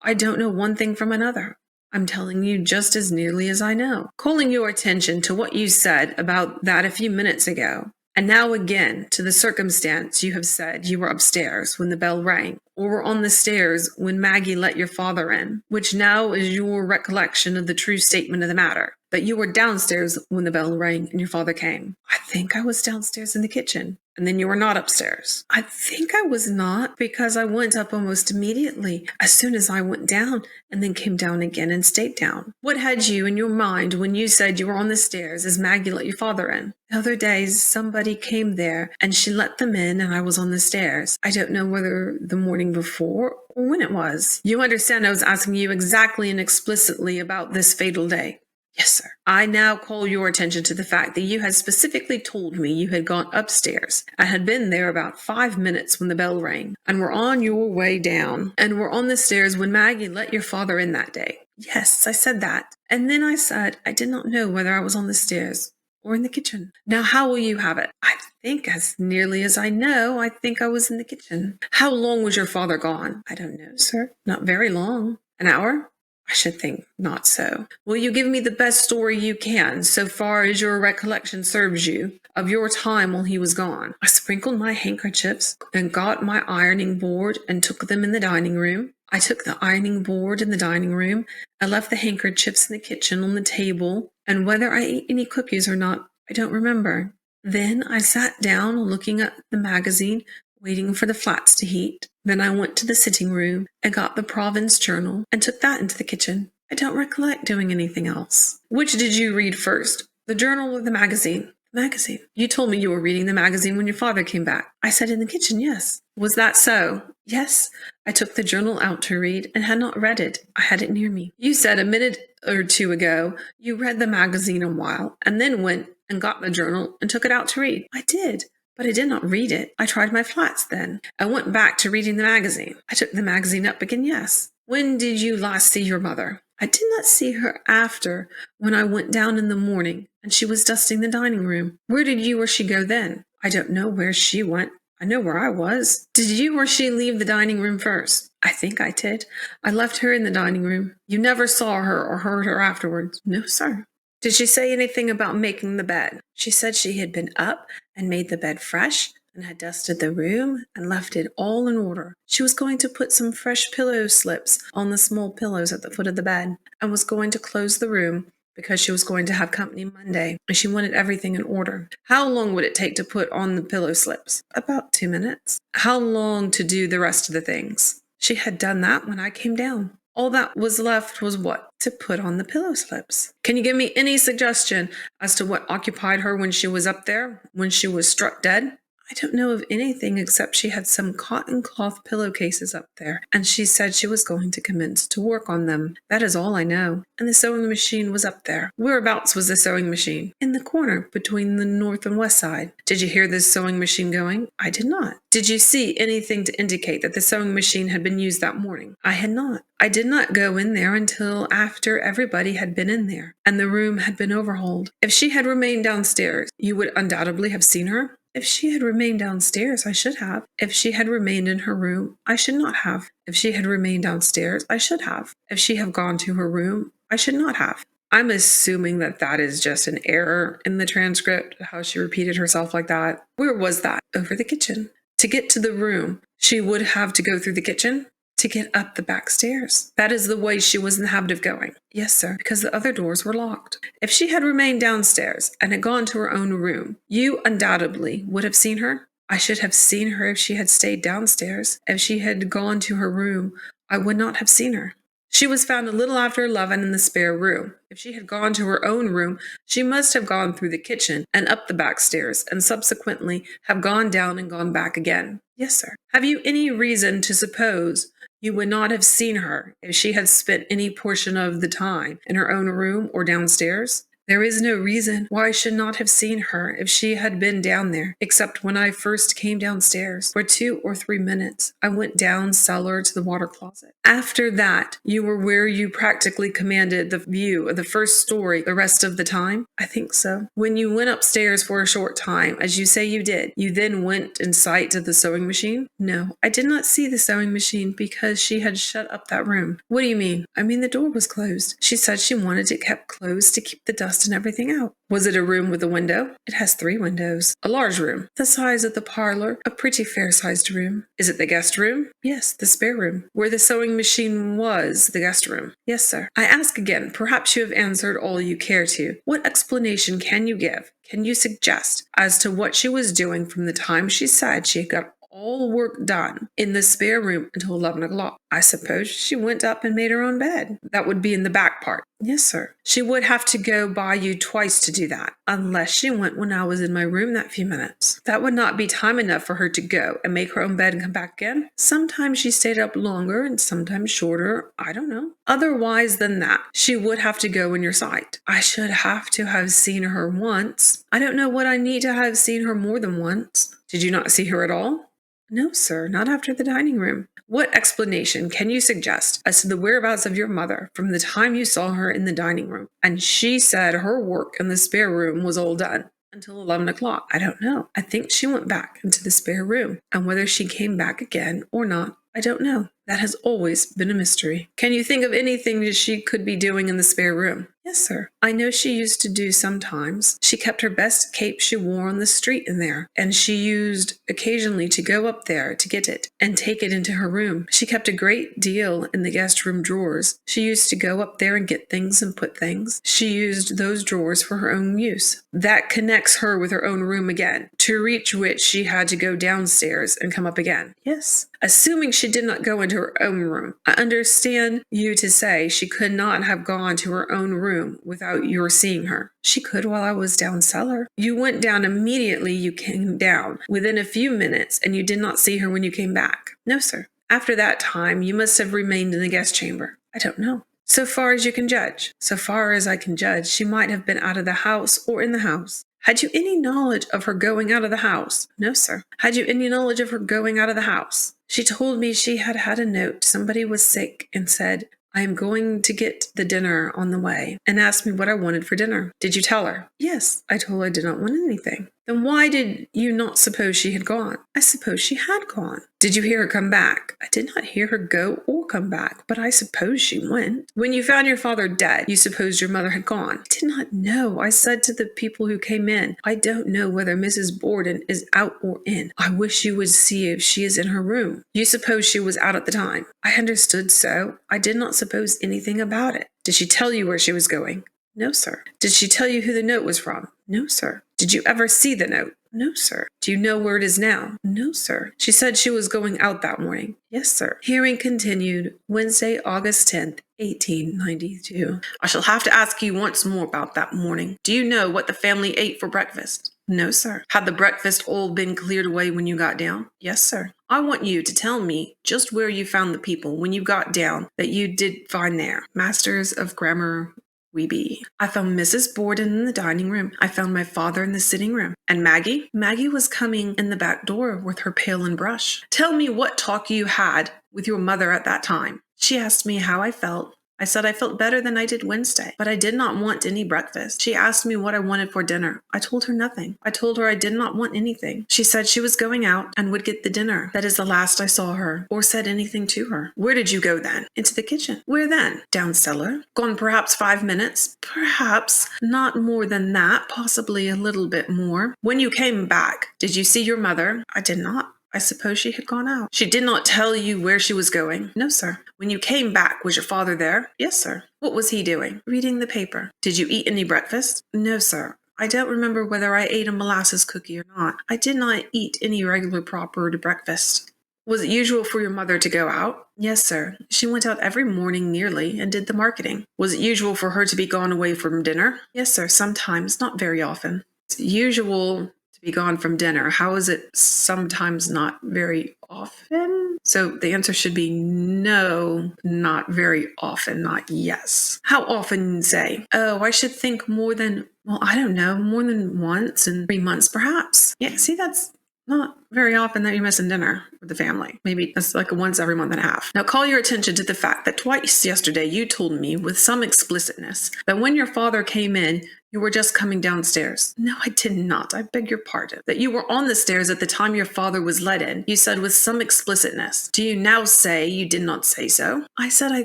I don't know one thing from another. I'm telling you just as nearly as I know. Calling your attention to what you said about that a few minutes ago, and now again to the circumstance you have said you were upstairs when the bell rang, or were on the stairs when Maggie let your father in, which now is your recollection of the true statement of the matter, that you were downstairs when the bell rang and your father came. I think I was downstairs in the kitchen. And then you were not upstairs. I think I was not, because I went up almost immediately as soon as I went down and then came down again and stayed down. What had you in your mind when you said you were on the stairs as Maggie let your father in? The other days, somebody came there and she let them in and I was on the stairs. I don't know whether the morning before or when it was. You understand I was asking you exactly and explicitly about this fatal day. Yes, sir. I now call your attention to the fact that you had specifically told me you had gone upstairs and had been there about 5 minutes when the bell rang and were on your way down and were on the stairs when Maggie let your father in that day. Yes, I said that. And then I said I did not know whether I was on the stairs or in the kitchen. Now, how will you have it? I think as nearly as I know, I think I was in the kitchen. How long was your father gone? I don't know, sir. Not very long. An hour? I should think not so. Will you give me the best story you can, so far as your recollection serves you, of your time while he was gone? I sprinkled my handkerchiefs and got my ironing board and took them in the dining room. I took the ironing board in the dining room. I left the handkerchiefs in the kitchen on the table, and whether I ate any cookies or not, I don't remember. Then I sat down looking at the magazine, waiting for the flats to heat. Then I went to the sitting room and got the Province Journal and took that into the kitchen. I don't recollect doing anything else. Which did you read first, the journal or the magazine? Magazine. You told me you were reading the magazine when your father came back. I said in the kitchen, yes. Was that so? Yes. I took the journal out to read and had not read it. I had it near me. You said a minute or two ago you read the magazine a while and then went and got the journal and took it out to read. I did. But I did not read it. I tried my flats then. I went back to reading the magazine. I took the magazine up again, yes. When did you last see your mother? I did not see her after, when I went down in the morning, and she was dusting the dining room. Where did you or she go then? I don't know where she went. I know where I was. Did you or she leave the dining room first? I think I did. I left her in the dining room. You never saw her or heard her afterwards? No, sir. Did she say anything about making the bed? She said she had been up and made the bed fresh and had dusted the room and left it all in order. She was going to put some fresh pillow slips on the small pillows at the foot of the bed, and was going to close the room because she was going to have company Monday, and she wanted everything in order. How long would it take to put on the pillow slips? About 2 minutes. How long to do the rest of the things? She had done that when I came down. All that was left was what? To put on the pillow slips. Can you give me any suggestion as to what occupied her when she was up there, when she was struck dead? I don't know of anything except she had some cotton cloth pillowcases up there, and she said she was going to commence to work on them. That is all I know. And the sewing machine was up there. Whereabouts was the sewing machine? In the corner between the north and west side. Did you hear the sewing machine going? I did not. Did you see anything to indicate that the sewing machine had been used that morning? I had not. I did not go in there until after everybody had been in there, and the room had been overhauled. If she had remained downstairs, you would undoubtedly have seen her. If she had remained downstairs, I should have. If she had remained in her room, I should not have. If she had remained downstairs, I should have. If she had gone to her room, I should not have. I'm assuming that that is just an error in the transcript, how she repeated herself like that. Where was that? Over the kitchen. To get to the room, she would have to go through the kitchen to get up the back stairs. That is the way she was in the habit of going. Yes, sir, because the other doors were locked. If she had remained downstairs and had gone to her own room, you undoubtedly would have seen her. I should have seen her if she had stayed downstairs. If she had gone to her room, I would not have seen her. She was found a little after 11 in the spare room. If she had gone to her own room, she must have gone through the kitchen and up the back stairs, and subsequently have gone down and gone back again. Yes, sir. Have you any reason to suppose you would not have seen her if she had spent any portion of the time in her own room or downstairs? There is no reason why I should not have seen her if she had been down there, except when I first came downstairs. For 2 or 3 minutes, I went down cellar to the water closet. After that, you were where you practically commanded the view of the first story the rest of the time? I think so. When you went upstairs for a short time, as you say you did, you then went in sight of the sewing machine? No, I did not see the sewing machine because she had shut up that room. What do you mean? I mean the door was closed. She said she wanted it kept closed to keep the dust and everything out. Was it a room with a window? It has 3 windows. A large room. The size of the parlor. A pretty fair-sized room. Is it the guest room? Yes, the spare room. Where the sewing machine was the guest room. Yes, sir. I ask again, perhaps you have answered all you care to. What explanation can you give? Can you suggest as to what she was doing from the time she said she had got all work done in the spare room until 11 o'clock? I suppose she went up and made her own bed. That would be in the back part. Yes, sir. She would have to go by you twice to do that, unless she went when I was in my room that few minutes. That would not be time enough for her to go and make her own bed and come back again. Sometimes she stayed up longer and sometimes shorter. I don't know. Otherwise than that, she would have to go in your sight. I should have to have seen her once. I don't know what I need to have seen her more than once. Did you not see her at all? No, sir, not after the dining room. What explanation can you suggest as to the whereabouts of your mother from the time you saw her in the dining room? And she said her work in the spare room was all done until 11 o'clock. I don't know. I think she went back into the spare room, and whether she came back again or not, I don't know. That has always been a mystery. Can you think of anything that she could be doing in the spare room? Yes, sir. I know she used to do sometimes. She kept her best cape she wore on the street in there, and she used occasionally to go up there to get it and take it into her room. She kept a great deal in the guest room drawers. She used to go up there and get things and put things. She used those drawers for her own use. That connects her with her own room again, to reach which she had to go downstairs and come up again. Yes. Assuming she did not go into her own room, I understand you to say she could not have gone to her own room without your seeing her. She could while I was down cellar. You went down immediately you came down, within a few minutes, and you did not see her when you came back. No, sir. After that time, you must have remained in the guest chamber. I don't know. So far as you can judge. So far as I can judge, she might have been out of the house or in the house. Had you any knowledge of her going out of the house? No, sir. Had you any knowledge of her going out of the house? She told me she had had a note. Somebody was sick and said, I am going to get the dinner on the way, and asked me what I wanted for dinner. Did you tell her? Yes. I told her I did not want anything. Then why did you not suppose she had gone? I suppose she had gone. Did you hear her come back? I did not hear her go or come back, but I suppose she went. When you found your father dead, you supposed your mother had gone. I did not know. I said to the people who came in, I don't know whether Mrs. Borden is out or in. I wish you would see if she is in her room. You suppose she was out at the time. I understood so. I did not suppose anything about it. Did she tell you where she was going? No, sir. Did she tell you who the note was from? No, sir. Did you ever see the note? No, sir. Do you know where it is now? No, sir. She said she was going out that morning. Yes, sir. Hearing continued, Wednesday, August 10th, 1892. I shall have to ask you once more about that morning. Do you know what the family ate for breakfast? No, sir. Had the breakfast all been cleared away when you got down? Yes, sir. I want you to tell me just where you found the people when you got down that you did find there. Masters of Grammar we be. I found Mrs. Borden in the dining room. I found my father in the sitting room. And Maggie? Maggie was coming in the back door with her pail and brush. Tell me what talk you had with your mother at that time. She asked me how I felt. I said I felt better than I did Wednesday, but I did not want any breakfast. She asked me what I wanted for dinner. I told her nothing. I told her I did not want anything. She said she was going out and would get the dinner. That is the last I saw her, or said anything to her. Where did you go then? Into the kitchen. Where then? Down cellar. Gone perhaps 5 minutes? Perhaps. Not more than that, possibly a little bit more. When you came back, did you see your mother? I did not. I suppose she had gone out. She did not tell you where she was going? No, sir. When you came back, was your father there? Yes, sir. What was he doing? Reading the paper. Did you eat any breakfast? No, sir. I don't remember whether I ate a molasses cookie or not. I did not eat any regular proper breakfast. Was it usual for your mother to go out? Yes, sir. She went out every morning nearly and did the marketing. Was it usual for her to be gone away from dinner? Yes, sir. Sometimes, not very often. It's usual be gone from dinner. How is it sometimes not very often? So the answer should be no, not very often, not yes. How often say? Oh, I should think more than, well, I don't know, more than once in 3 months perhaps. Yeah, see, that's not very often that you're missing dinner with the family. Maybe that's like a once every month and a half. Now call your attention to the fact that twice yesterday you told me with some explicitness that when your father came in, you were just coming downstairs. No, I did not. I beg your pardon. That you were on the stairs at the time your father was let in. You said with some explicitness. Do you now say you did not say so? I said I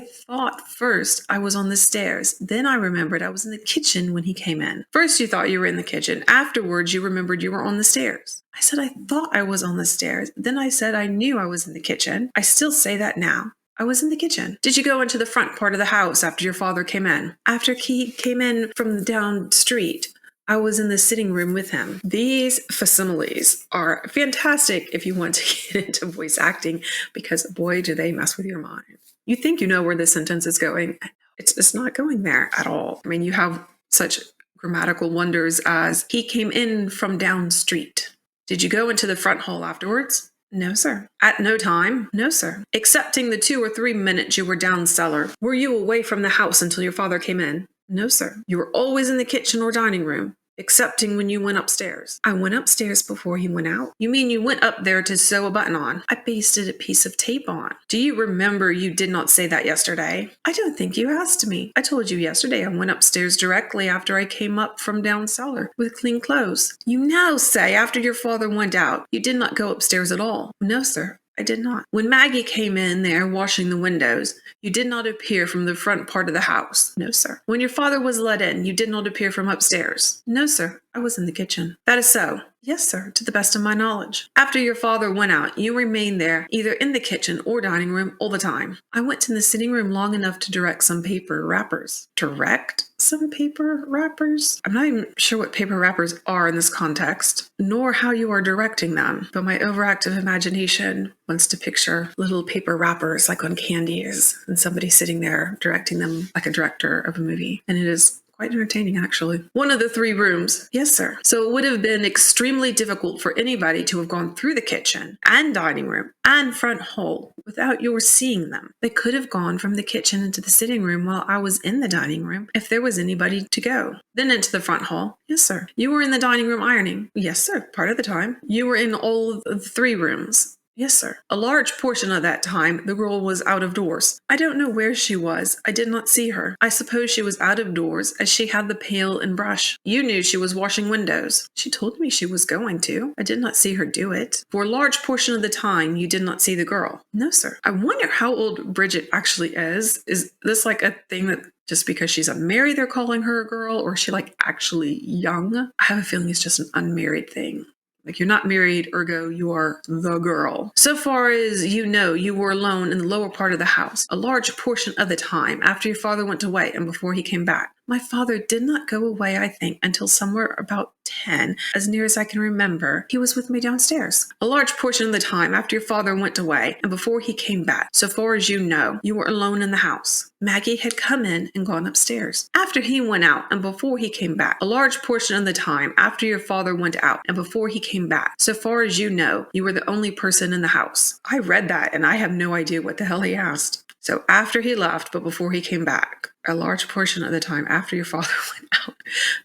thought first I was on the stairs. Then I remembered I was in the kitchen when he came in. First you thought you were in the kitchen. Afterwards you remembered you were on the stairs. I said I thought I was on the stairs. Then I said I knew I was in the kitchen. I still say that now. I was in the kitchen. Did you go into the front part of the house after your father came in? After he came in from down street, I was in the sitting room with him. These facsimiles are fantastic if you want to get into voice acting, because boy, do they mess with your mind. You think you know where this sentence is going. It's not going there at all. I mean, you have such grammatical wonders as he came in from down street. Did you go into the front hall afterwards? No, sir. At no time? No, sir. Excepting the 2 or 3 minutes you were down cellar. Were you away from the house until your father came in? No, sir. You were always in the kitchen or dining room, excepting when you went upstairs. I went upstairs before he went out. You mean you went up there to sew a button on? I pasted a piece of tape on. Do you remember you did not say that yesterday? I don't think you asked me. I told you yesterday I went upstairs directly after I came up from down cellar with clean clothes. You now say after your father went out, you did not go upstairs at all. No, sir. I did not. When Maggie came in there washing the windows, you did not appear from the front part of the house. No, sir. When your father was let in, you did not appear from upstairs. No, sir. I was in the kitchen. That is so. Yes, sir, to the best of my knowledge. After your father went out, you remained there, either in the kitchen or dining room, all the time. I went to the sitting room long enough to direct some paper wrappers. Direct some paper wrappers? I'm not even sure what paper wrappers are in this context, nor how you are directing them, but my overactive imagination wants to picture little paper wrappers like on candies, and somebody sitting there directing them like a director of a movie. And it is quite entertaining, actually. One of the 3 rooms. Yes, sir. So it would have been extremely difficult for anybody to have gone through the kitchen and dining room and front hall without your seeing them. They could have gone from the kitchen into the sitting room while I was in the dining room, if there was anybody to go. Then into the front hall. Yes, sir. You were in the dining room ironing. Yes, sir. Part of the time. You were in all of the 3 rooms. Yes, sir. A large portion of that time, the girl was out of doors. I don't know where she was. I did not see her. I suppose she was out of doors as she had the pail and brush. You knew she was washing windows. She told me she was going to. I did not see her do it. For a large portion of the time, you did not see the girl. No, sir. I wonder how old Bridget actually is. Is this like a thing that just because she's unmarried, they're calling her a girl, or is she like actually young? I have a feeling it's just an unmarried thing. Like, you're not married, ergo you are the girl. So far as you know, you were alone in the lower part of the house, a large portion of the time after your father went away and before he came back. My father did not go away, I think, until somewhere about 10, as near as I can remember. He was with me downstairs. A large portion of the time after your father went away and before he came back, so far as you know, you were alone in the house. Maggie had come in and gone upstairs. After he went out and before he came back, a large portion of the time after your father went out and before he came back, so far as you know, you were the only person in the house. I read that and I have no idea what the hell he asked. So after he left, but before he came back, a large portion of the time after your father went out.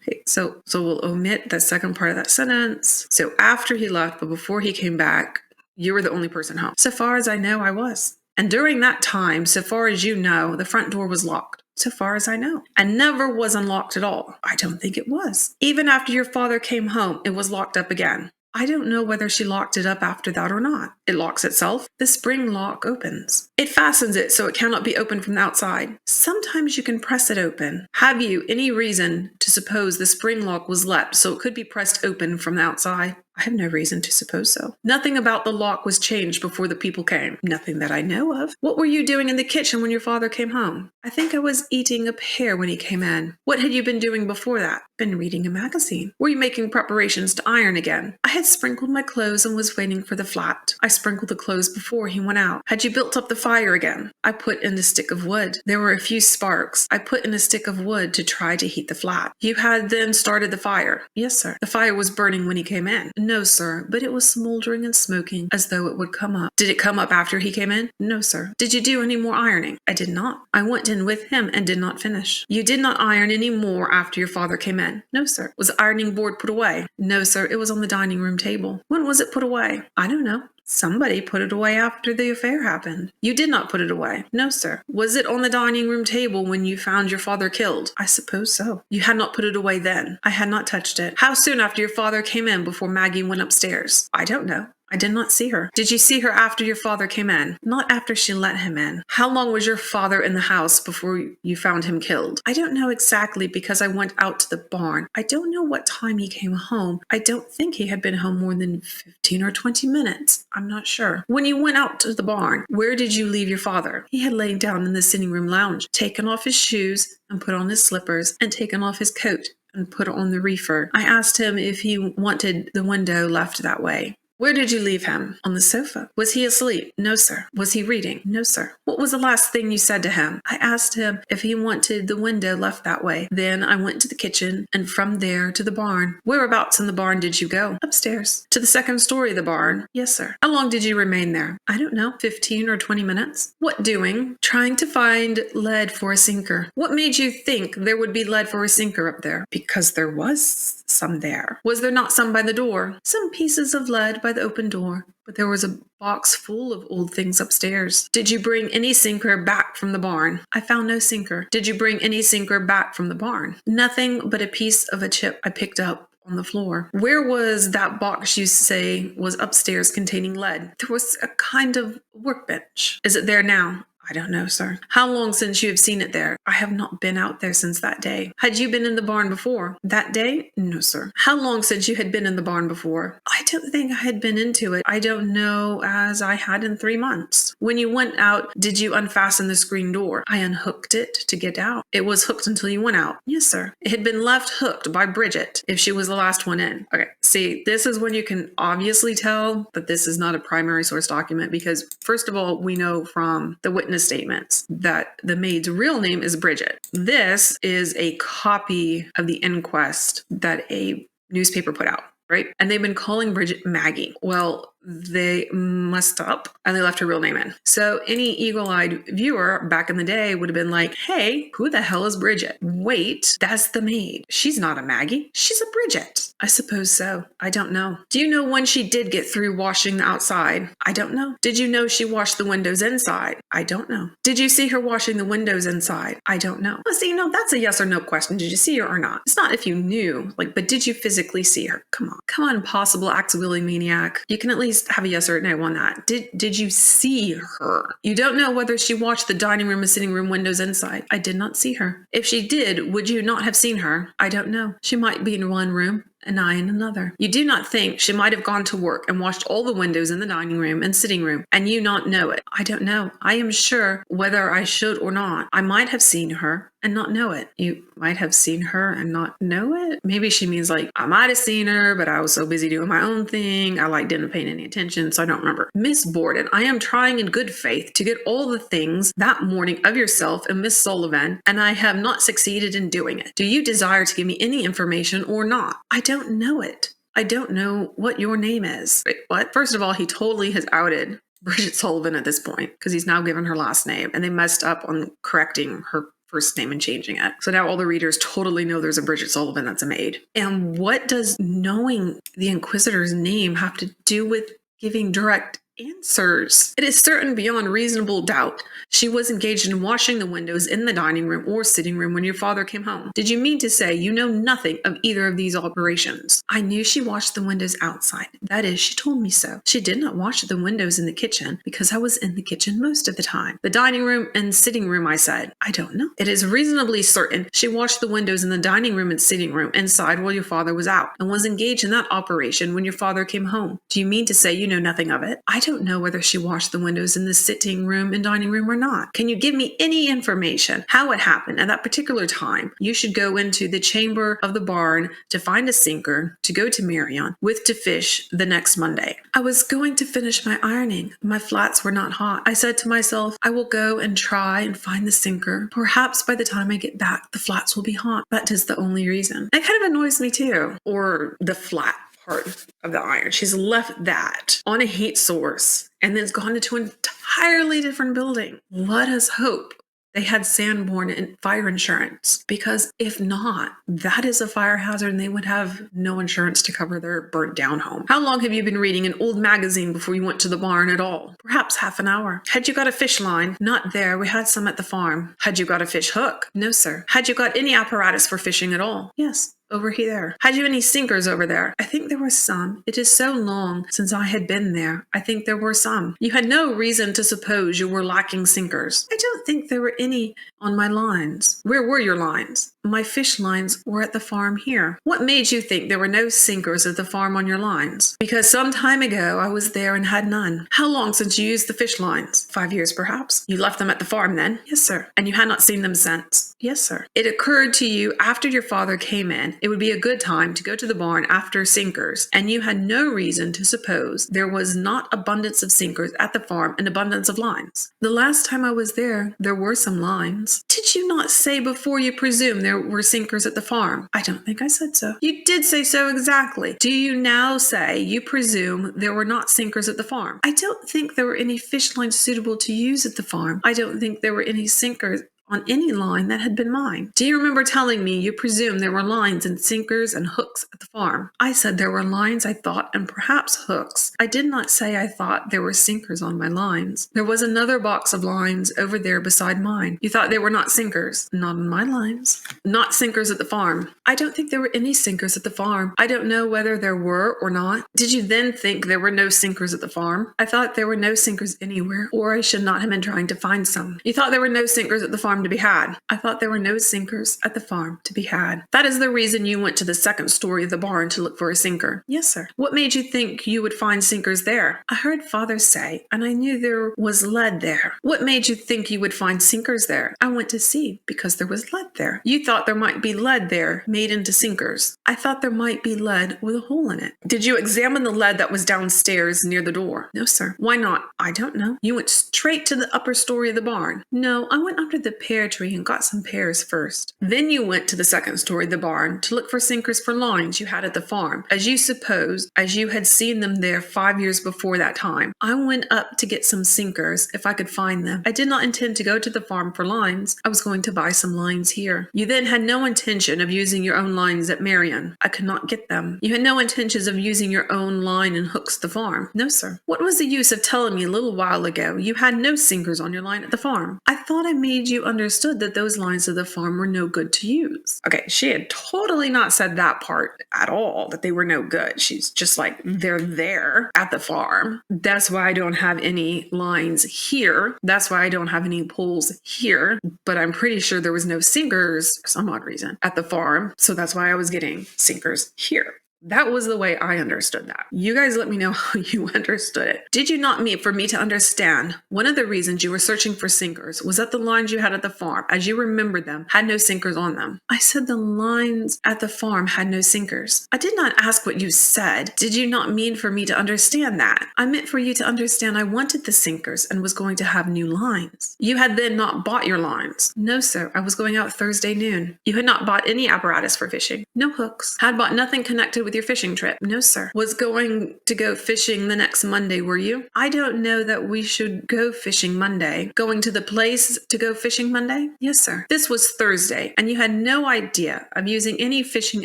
Okay, so we'll omit the second part of that sentence. So after he left, but before he came back, you were the only person home. So far as I know, I was. And during that time, so far as you know, the front door was locked. So far as I know. And never was unlocked at all. I don't think it was. Even after your father came home, it was locked up again. I don't know whether she locked it up after that or not. It locks itself. The spring lock opens. It fastens it so it cannot be opened from the outside. Sometimes you can press it open. Have you any reason to suppose the spring lock was left so it could be pressed open from the outside? I have no reason to suppose so. Nothing about the lock was changed before the people came. Nothing that I know of. What were you doing in the kitchen when your father came home? I think I was eating a pear when he came in. What had you been doing before that? Been reading a magazine. Were you making preparations to iron again? I had sprinkled my clothes and was waiting for the flat. I sprinkled the clothes before he went out. Had you built up the fire again? I put in a stick of wood. There were a few sparks. I put in a stick of wood to try to heat the flat. You had then started the fire? Yes, sir. The fire was burning when he came in? No, sir, but it was smoldering and smoking as though it would come up. Did it come up after he came in? No, sir. Did you do any more ironing? I did not. I went in with him and did not finish. You did not iron any more after your father came in? No, sir. Was the ironing board put away? No, sir. It was on the dining room table. When was it put away? I don't know. Somebody put it away after the affair happened. You did not put it away. No, sir. Was it on the dining room table when you found your father killed? I suppose so. You had not put it away then. I had not touched it. How soon after your father came in before Maggie went upstairs? I don't know. I did not see her. Did you see her after your father came in? Not after she let him in. How long was your father in the house before you found him killed? I don't know exactly because I went out to the barn. I don't know what time he came home. I don't think he had been home more than 15 or 20 minutes. I'm not sure. When you went out to the barn, where did you leave your father? He had lain down in the sitting room lounge, taken off his shoes and put on his slippers and taken off his coat and put on the reefer. I asked him if he wanted the window left that way. Where did you leave him? On the sofa. Was he asleep? No, sir. Was he reading? No, sir. What was the last thing you said to him? I asked him if he wanted the window left that way. Then I went to the kitchen and from there to the barn. Whereabouts in the barn did you go? Upstairs. To the second story of the barn? Yes, sir. How long did you remain there? I don't know. 15 or 20 minutes. What doing? Trying to find lead for a sinker. What made you think there would be lead for a sinker up there? Because there was some there. Was there not some by the door? Some pieces of lead by the open door, but there was a box full of old things upstairs. Did you bring any sinker back from the barn? I found no sinker. Did you bring any sinker back from the barn? Nothing but a piece of a chip I picked up on the floor. Where was that box you say was upstairs containing lead? There was a kind of workbench. Is it there now? I don't know, sir. How long since you have seen it there? I have not been out there since that day. Had you been in the barn before? That day? No, sir. How long since you had been in the barn before? I don't think I had been into it. I don't know as I had in 3 months. When you went out, did you unfasten the screen door? I unhooked it to get out. It was hooked until you went out. Yes, sir. It had been left hooked by Bridget if she was the last one in. Okay, see, this is when you can obviously tell that this is not a primary source document because, first of all, we know from the witness statements that the maid's real name is Bridget. This is a copy of the inquest that a newspaper put out, right? And they've been calling Bridget Maggie. Well, they messed up and they left her real name in. So any eagle-eyed viewer back in the day would have been like, hey, who the hell is Bridget? Wait, that's the maid. She's not a Maggie. She's a Bridget. I suppose so. I don't know. Do you know when she did get through washing the outside? I don't know. Did you know she washed the windows inside? I don't know. Did you see her washing the windows inside? I don't know. Well, see, that's a yes or no question. Did you see her or not? It's not if you knew, but did you physically see her? Come on. Come on, possible axe-wielding maniac. You can at least have a yes or no on that. Did you see her? You don't know whether she washed the dining room and sitting room windows inside. I did not see her. If she did, would you not have seen her? I don't know. She might be in one room and I in another. You do not think she might have gone to work and washed all the windows in the dining room and sitting room and you not know it? I don't know. I am sure whether I should or not. I might have seen her and not know it. You might have seen her and not know it? Maybe she means I might have seen her, but I was so busy doing my own thing. I didn't pay any attention, so I don't remember. Miss Borden, I am trying in good faith to get all the things that morning of yourself and Miss Sullivan, and I have not succeeded in doing it. Do you desire to give me any information or not? I don't know it. I don't know what your name is. Wait, what? First of all, he totally has outed Bridget Sullivan at this point because he's now given her last name and they messed up on correcting her first name and changing it. So now all the readers totally know there's a Bridget Sullivan that's a maid. And what does knowing the Inquisitor's name have to do with giving direct answers? It is certain beyond reasonable doubt she was engaged in washing the windows in the dining room or sitting room when your father came home. Did you mean to say you know nothing of either of these operations? I knew she washed the windows outside. That is, she told me so. She did not wash the windows in the kitchen because I was in the kitchen most of the time. The dining room and sitting room, I said. I don't know. It is reasonably certain she washed the windows in the dining room and sitting room inside while your father was out and was engaged in that operation when your father came home. Do you mean to say you know nothing of it? I don't know whether she washed the windows in the sitting room and dining room or not. Can you give me any information how it happened at that particular time? You should go into the chamber of the barn to find a sinker to go to Marion with to fish the next Monday. I was going to finish my ironing. My flats were not hot. I said to myself, I will go and try and find the sinker. Perhaps by the time I get back, the flats will be hot. That is the only reason. It kind of annoys me too. Or the flat part of the iron. She's left that on a heat source and then it's gone into an entirely different building. Let us hope they had Sanborn and fire insurance, because if not, that is a fire hazard and they would have no insurance to cover their burnt down home. How long have you been reading an old magazine before you went to the barn at all? Perhaps half an hour. Had you got a fish line? Not there. We had some at the farm. Had you got a fish hook? No, sir. Had you got any apparatus for fishing at all? Yes. Over here. Had you any sinkers over there? I think there were some. It is so long since I had been there. I think there were some. You had no reason to suppose you were lacking sinkers. I don't think there were any on my lines. Where were your lines? My fish lines were at the farm here. What made you think there were no sinkers at the farm on your lines? Because some time ago I was there and had none. How long since you used the fish lines? 5 years perhaps. You left them at the farm then? Yes, sir. And you had not seen them since? Yes, sir. It occurred to you after your father came in, it would be a good time to go to the barn after sinkers, and you had no reason to suppose there was not abundance of sinkers at the farm and abundance of lines. The last time I was there, there were some lines. Did you not say before you presume there were sinkers at the farm? I don't think I said so. You did say so exactly. Do you now say you presume there were not sinkers at the farm? I don't think there were any fish lines suitable to use at the farm. I don't think there were any sinkers on any line that had been mine. Do you remember telling me you presumed there were lines and sinkers and hooks at the farm? I said there were lines, I thought, and perhaps hooks. I did not say I thought there were sinkers on my lines. There was another box of lines over there beside mine. You thought they were not sinkers? Not on my lines. Not sinkers at the farm. I don't think there were any sinkers at the farm. I don't know whether there were or not. Did you then think there were no sinkers at the farm? I thought there were no sinkers anywhere, or I should not have been trying to find some. You thought there were no sinkers at the farm to be had. I thought there were no sinkers at the farm to be had. That is the reason you went to the second story of the barn to look for a sinker. Yes, sir. What made you think you would find sinkers there? I heard father say, and I knew there was lead there. What made you think you would find sinkers there? I went to see because there was lead there. You thought there might be lead there made into sinkers. I thought there might be lead with a hole in it. Did you examine the lead that was downstairs near the door? No, sir. Why not? I don't know. You went straight straight to the upper story of the barn. No, I went under the pear tree and got some pears first. Then you went to the second story of the barn to look for sinkers for lines you had at the farm, as you supposed, as you had seen them there 5 years before that time. I went up to get some sinkers if I could find them. I did not intend to go to the farm for lines. I was going to buy some lines here. You then had no intention of using your own lines at Marion. I could not get them. You had no intentions of using your own line and hooks at the farm. No, sir. What was the use of telling me a little while ago you had no sinkers on your line at the farm? I thought I made you understood that those lines of the farm were no good to use. Okay, she had totally not said that part at all, that they were no good. She's just like, they're there at the farm. That's why I don't have any lines here. That's why I don't have any poles here. But I'm pretty sure there was no sinkers for some odd reason at the farm. So that's why I was getting sinkers here. That was the way I understood that. You guys let me know how you understood it. Did you not mean for me to understand one of the reasons you were searching for sinkers was that the lines you had at the farm, as you remembered them, had no sinkers on them? I said the lines at the farm had no sinkers. I did not ask what you said. Did you not mean for me to understand that? I meant for you to understand I wanted the sinkers and was going to have new lines. You had then not bought your lines. No, sir. I was going out Thursday noon. You had not bought any apparatus for fishing. No hooks. Had bought nothing connected with your fishing trip. No, sir. Was going to go fishing the next Monday, were you? I don't know that we should go fishing Monday. Going to the place to go fishing Monday? Yes, sir. This was Thursday, and you had no idea of using any fishing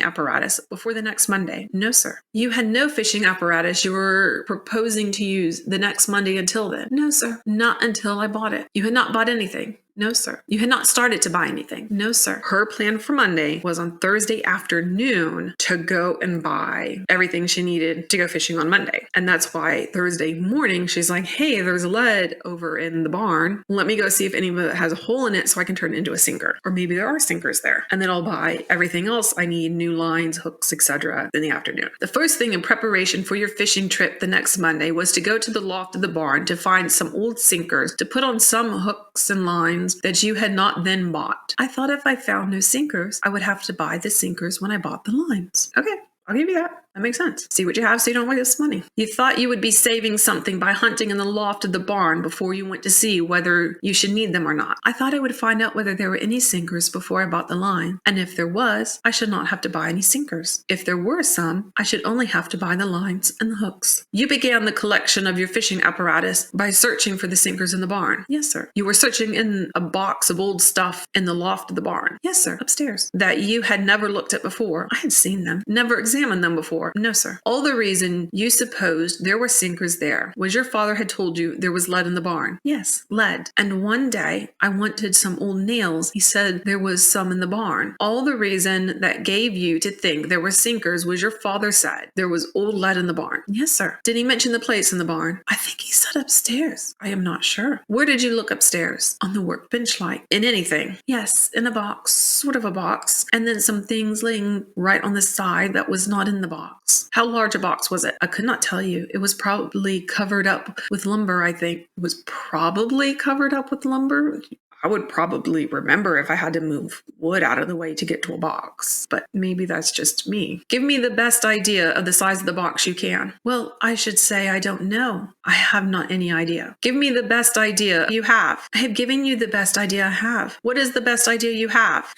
apparatus before the next Monday. No, sir. You had no fishing apparatus you were proposing to use the next Monday until then. No, sir. Not until I bought it. You had not bought anything. No, sir. You had not started to buy anything. No, sir. Her plan for Monday was on Thursday afternoon to go and buy everything she needed to go fishing on Monday. And that's why Thursday morning, she's like, hey, there's lead over in the barn. Let me go see if any of it has a hole in it so I can turn it into a sinker. Or maybe there are sinkers there. And then I'll buy everything else I need, new lines, hooks, etc. in the afternoon. The first thing in preparation for your fishing trip the next Monday was to go to the loft of the barn to find some old sinkers to put on some hooks and lines that you had not then bought. I thought if I found no sinkers, I would have to buy the sinkers when I bought the lines. Okay, I'll give you that. That makes sense. See what you have so you don't waste money. You thought you would be saving something by hunting in the loft of the barn before you went to see whether you should need them or not. I thought I would find out whether there were any sinkers before I bought the line. And if there was, I should not have to buy any sinkers. If there were some, I should only have to buy the lines and the hooks. You began the collection of your fishing apparatus by searching for the sinkers in the barn. Yes, sir. You were searching in a box of old stuff in the loft of the barn. Yes, sir. Upstairs. That you had never looked at before. I had seen them. Never examined them before. No, sir. All the reason you supposed there were sinkers there was your father had told you there was lead in the barn. Yes, lead. And one day I wanted some old nails. He said there was some in the barn. All the reason that gave you to think there were sinkers was your father said there was old lead in the barn. Yes, sir. Did he mention the place in the barn? I think he said upstairs. I am not sure. Where did you look upstairs? On the workbench, like in anything? Yes, in a box, sort of a box. And then some things laying right on the side that was not in the box. How large a box was it? I could not tell you. It was probably covered up with lumber, I think. It was probably covered up with lumber. I would probably remember if I had to move wood out of the way to get to a box, but maybe that's just me. Give me the best idea of the size of the box you can. Well, I should say I don't know. I have not any idea. Give me the best idea you have. I have given you the best idea I have. What is the best idea you have?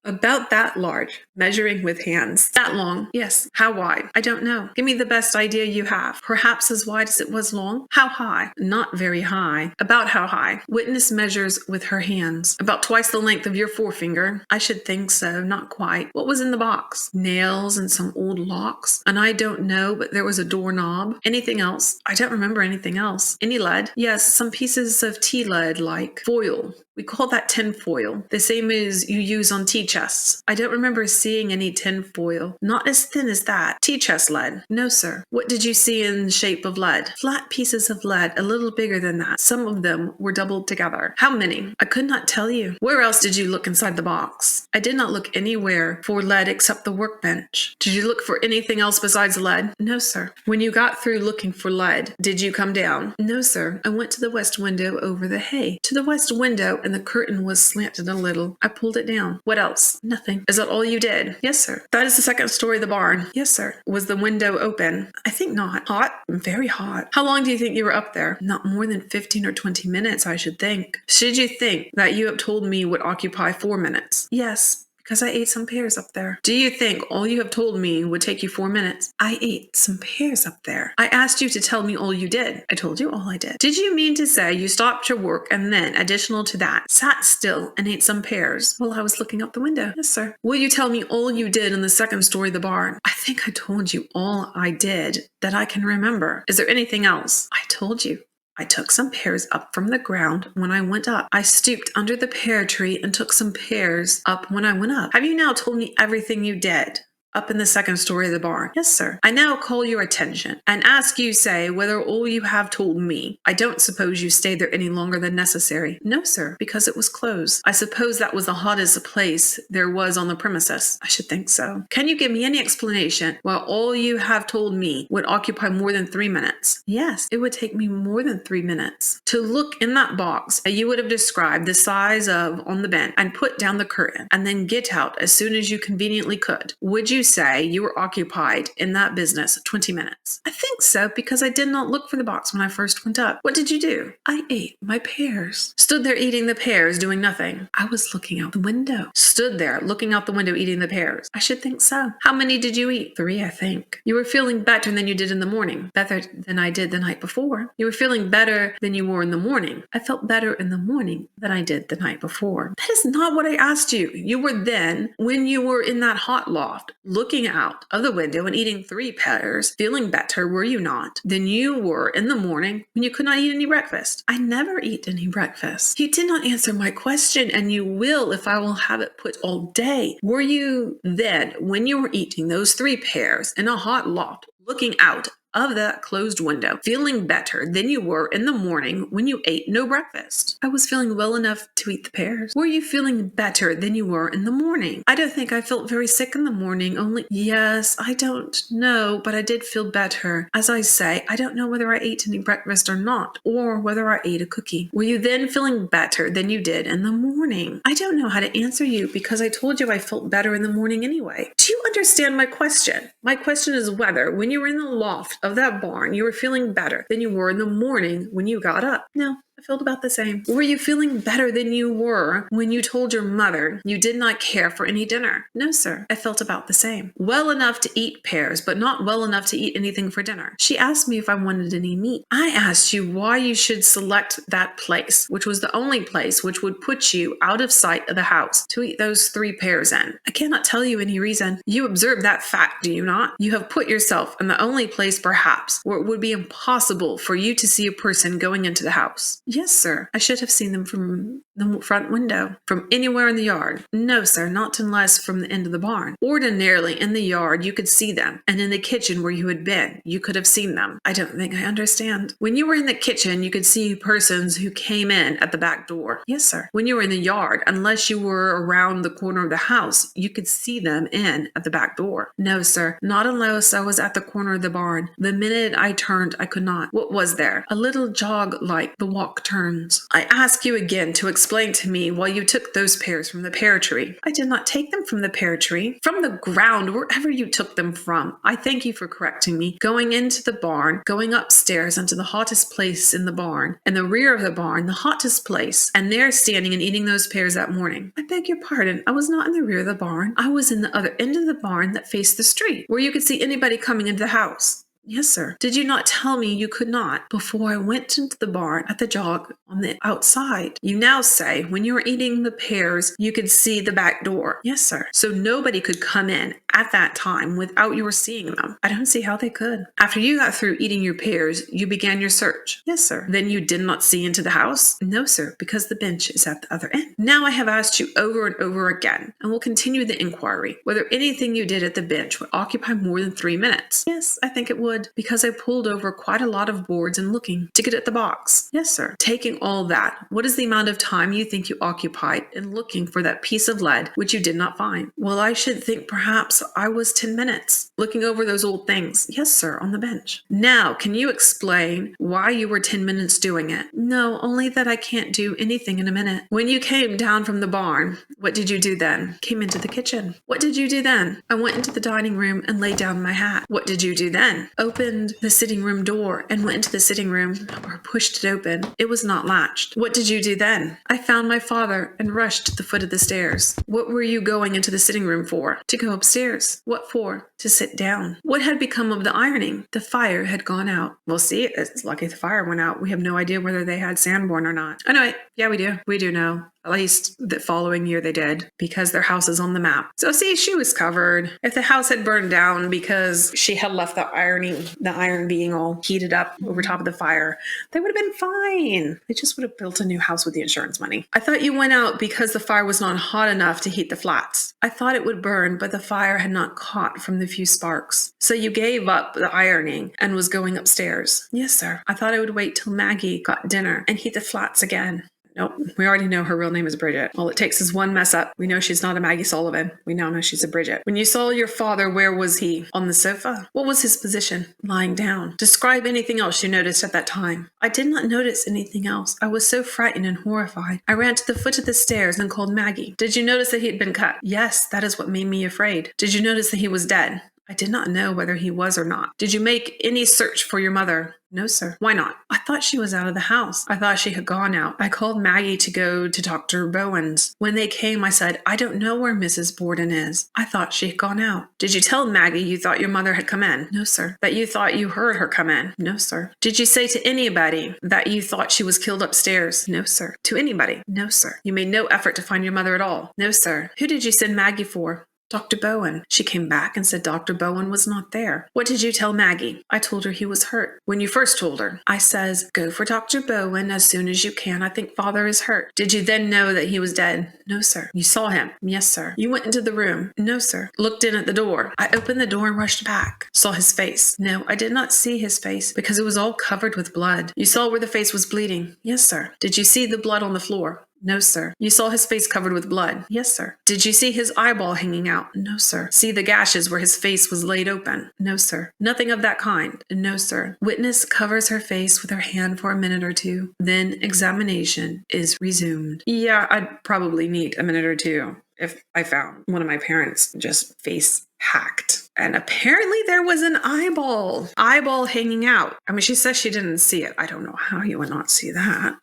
About that large, measuring with hands. That long? Yes. How wide? I don't know. Give me the best idea you have. Perhaps as wide as it was long? How high? Not very high. About how high? Witness measures with her hands. About twice the length of your forefinger. I should think so. Not quite. What was in the box? Nails and some old locks. And I don't know, but there was a doorknob. Anything else? I don't remember anything else. Any lead? Yes, some pieces of tea lead like foil. We call that tin foil, the same as you use on tea chests. I don't remember seeing any tin foil. Not as thin as that. Tea chest lead. No, sir. What did you see in the shape of lead? Flat pieces of lead, a little bigger than that. Some of them were doubled together. How many? I could not tell you. Where else did you look inside the box? I did not look anywhere for lead except the workbench. Did you look for anything else besides lead? No, sir. When you got through looking for lead, did you come down? No, sir. I went to the west window over the hay. To the west window, and the curtain was slanted a little. I pulled it down. What else? Nothing. Is that all you did? did? Yes, sir. That is the second story of the barn. Yes, sir. Was the window open? I think not. Hot? Very hot. How long do you think you were up there? Not more than 15 or 20 minutes, I should think. Should you think that you have told me would occupy 4 minutes? Yes. Because I ate some pears up there. Do you think all you have told me would take you 4 minutes? I ate some pears up there. I asked you to tell me all you did. I told you all I did. Did you mean to say you stopped your work and then, additional to that, sat still and ate some pears while I was looking out the window? Yes, sir. Will you tell me all you did in the second story of the barn? I think I told you all I did that I can remember. Is there anything else? I told you. I took some pears up from the ground when I went up. I stooped under the pear tree and took some pears up when I went up. Have you now told me everything you did up in the second story of the barn? Yes, sir. I now call your attention and ask you say whether all you have told me. I don't suppose you stayed there any longer than necessary. No, sir, because it was closed. I suppose that was the hottest place there was on the premises. I should think so. Can you give me any explanation why all you have told me would occupy more than 3 minutes? Yes, it would take me more than 3 minutes to look in that box that you would have described the size of on the bench and put down the curtain and then get out as soon as you conveniently could. Would you say you were occupied in that business 20 minutes? I think so, because I did not look for the box when I first went up. What did you do? I ate my pears. Stood there eating the pears, doing nothing. I was looking out the window. Stood there looking out the window eating the pears. I should think so. How many did you eat? 3, I think. You were feeling better than you did in the morning. Better than I did the night before. You were feeling better than you were in the morning. I felt better in the morning than I did the night before. That is not what I asked you. You were then, when you were in that hot loft, looking out of the window and eating 3 pears, feeling better, were you not, than you were in the morning when you could not eat any breakfast? I never eat any breakfast. You did not answer my question, and you will if I will have it put all day. Were you then, when you were eating those 3 pears in a hot loft, looking out of that closed window, feeling better than you were in the morning when you ate no breakfast? I was feeling well enough to eat the pears. Were you feeling better than you were in the morning? I don't think I felt very sick in the morning, only, yes, I don't know, but I did feel better. As I say, I don't know whether I ate any breakfast or not, or whether I ate a cookie. Were you then feeling better than you did in the morning? I don't know how to answer you, because I told you I felt better in the morning anyway. Do you understand my question? My question is whether, when you were in the loft of that barn, you were feeling better than you were in the morning when you got up. No, I felt about the same. Were you feeling better than you were when you told your mother you did not care for any dinner? No, sir. I felt about the same. Well enough to eat pears, but not well enough to eat anything for dinner. She asked me if I wanted any meat. I asked you why you should select that place, which was the only place which would put you out of sight of the house to eat those 3 pears in. I cannot tell you any reason. You observe that fact, do you not? You have put yourself in the only place, perhaps, where it would be impossible for you to see a person going into the house. Yes, sir. I should have seen them from the front window. From anywhere in the yard? No, sir, not unless from the end of the barn. Ordinarily, in the yard, you could see them, and in the kitchen where you had been, you could have seen them. I don't think I understand. When you were in the kitchen, you could see persons who came in at the back door. Yes, sir. When you were in the yard, unless you were around the corner of the house, you could see them in at the back door. No, sir, not unless I was at the corner of the barn. The minute I turned, I could not. What was there? A little jog like the walk turns. I ask you again to explain to me why you took those pears from the pear tree. I did not take them from the pear tree. From the ground, wherever you took them from. I thank you for correcting me. Going into the barn, going upstairs into the hottest place in the barn, in the rear of the barn, the hottest place, and there standing and eating those pears that morning. I beg your pardon. I was not in the rear of the barn. I was in the other end of the barn that faced the street, where you could see anybody coming into the house. Yes, sir. Did you not tell me you could not before I went into the barn at the jog on the outside? You now say when you were eating the pears, you could see the back door. Yes, sir. So nobody could come in at that time without you were seeing them. I don't see how they could. After you got through eating your pears, you began your search. Yes, sir. Then you did not see into the house? No, sir, because the bench is at the other end. Now I have asked you over and over again, and will continue the inquiry, whether anything you did at the bench would occupy more than 3 minutes. Yes, I think it would. would, because I pulled over quite a lot of boards and looking to get at the box. Yes, sir. Taking all that, what is the amount of time you think you occupied in looking for that piece of lead which you did not find? Well, I should think perhaps I was 10 minutes looking over those old things. Yes, sir, on the bench. Now, can you explain why you were 10 minutes doing it? No, only that I can't do anything in a minute. When you came down from the barn, what did you do then? Came into the kitchen. What did you do then? I went into the dining room and laid down my hat. What did you do then? Opened the sitting room door and went into the sitting room, or pushed it open. It was not latched. What did you do then? I found my father and rushed to the foot of the stairs. What were you going into the sitting room for? To go upstairs. What for? To sit down. What had become of the ironing? The fire had gone out. Well, see, it's lucky the fire went out. We have no idea whether they had Sanborn or not. Oh, no, yeah, we do. We do know. At least the following year they did, because their house is on the map. So see, she was covered. If the house had burned down because she had left the iron being all heated up over top of the fire, they would have been fine. They just would have built a new house with the insurance money. I thought you went out because the fire was not hot enough to heat the flats. I thought it would burn, but the fire had not caught from the few sparks. So you gave up the ironing and was going upstairs. Yes, sir. I thought I would wait till Maggie got dinner and heat the flats again. Nope. We already know her real name is Bridget. All it takes is one mess up. We know she's not a Maggie Sullivan. We now know she's a Bridget. When you saw your father, where was he? On the sofa? What was his position? Lying down. Describe anything else you noticed at that time. I did not notice anything else. I was so frightened and horrified. I ran to the foot of the stairs and called Maggie. Did you notice that he had been cut? Yes, that is what made me afraid. Did you notice that he was dead? I did not know whether he was or not. Did you make any search for your mother? No, sir. Why not? I thought she was out of the house. I thought she had gone out. I called Maggie to go to Dr. Bowen's. When they came, I said, I don't know where Mrs. Borden is. I thought she had gone out. Did you tell Maggie you thought your mother had come in? No, sir. That you thought you heard her come in? No, sir. Did you say to anybody that you thought she was killed upstairs? No, sir. To anybody? No, sir. You made no effort to find your mother at all? No, sir. Who did you send Maggie for? Dr. Bowen. She came back and said Dr. Bowen was not there. What did you tell Maggie? I told her he was hurt. When you first told her, I says, go for Dr. Bowen as soon as you can. I think father is hurt. Did you then know that he was dead? No, sir. You saw him? Yes, sir. You went into the room? No, sir. Looked in at the door? I opened the door and rushed back. Saw his face? No, I did not see his face because it was all covered with blood. You saw where the face was bleeding? Yes, sir. Did you see the blood on the floor? No, sir. You saw his face covered with blood? Yes, sir. Did you see his eyeball hanging out? No, sir. See the gashes where his face was laid open? No, sir. Nothing of that kind? No, sir. Witness covers her face with her hand for a minute or two. Then examination is resumed. Yeah, I'd probably need a minute or two if I found one of my parents just face hacked. And apparently there was an eyeball hanging out. I mean, she says she didn't see it. I don't know how you would not see that,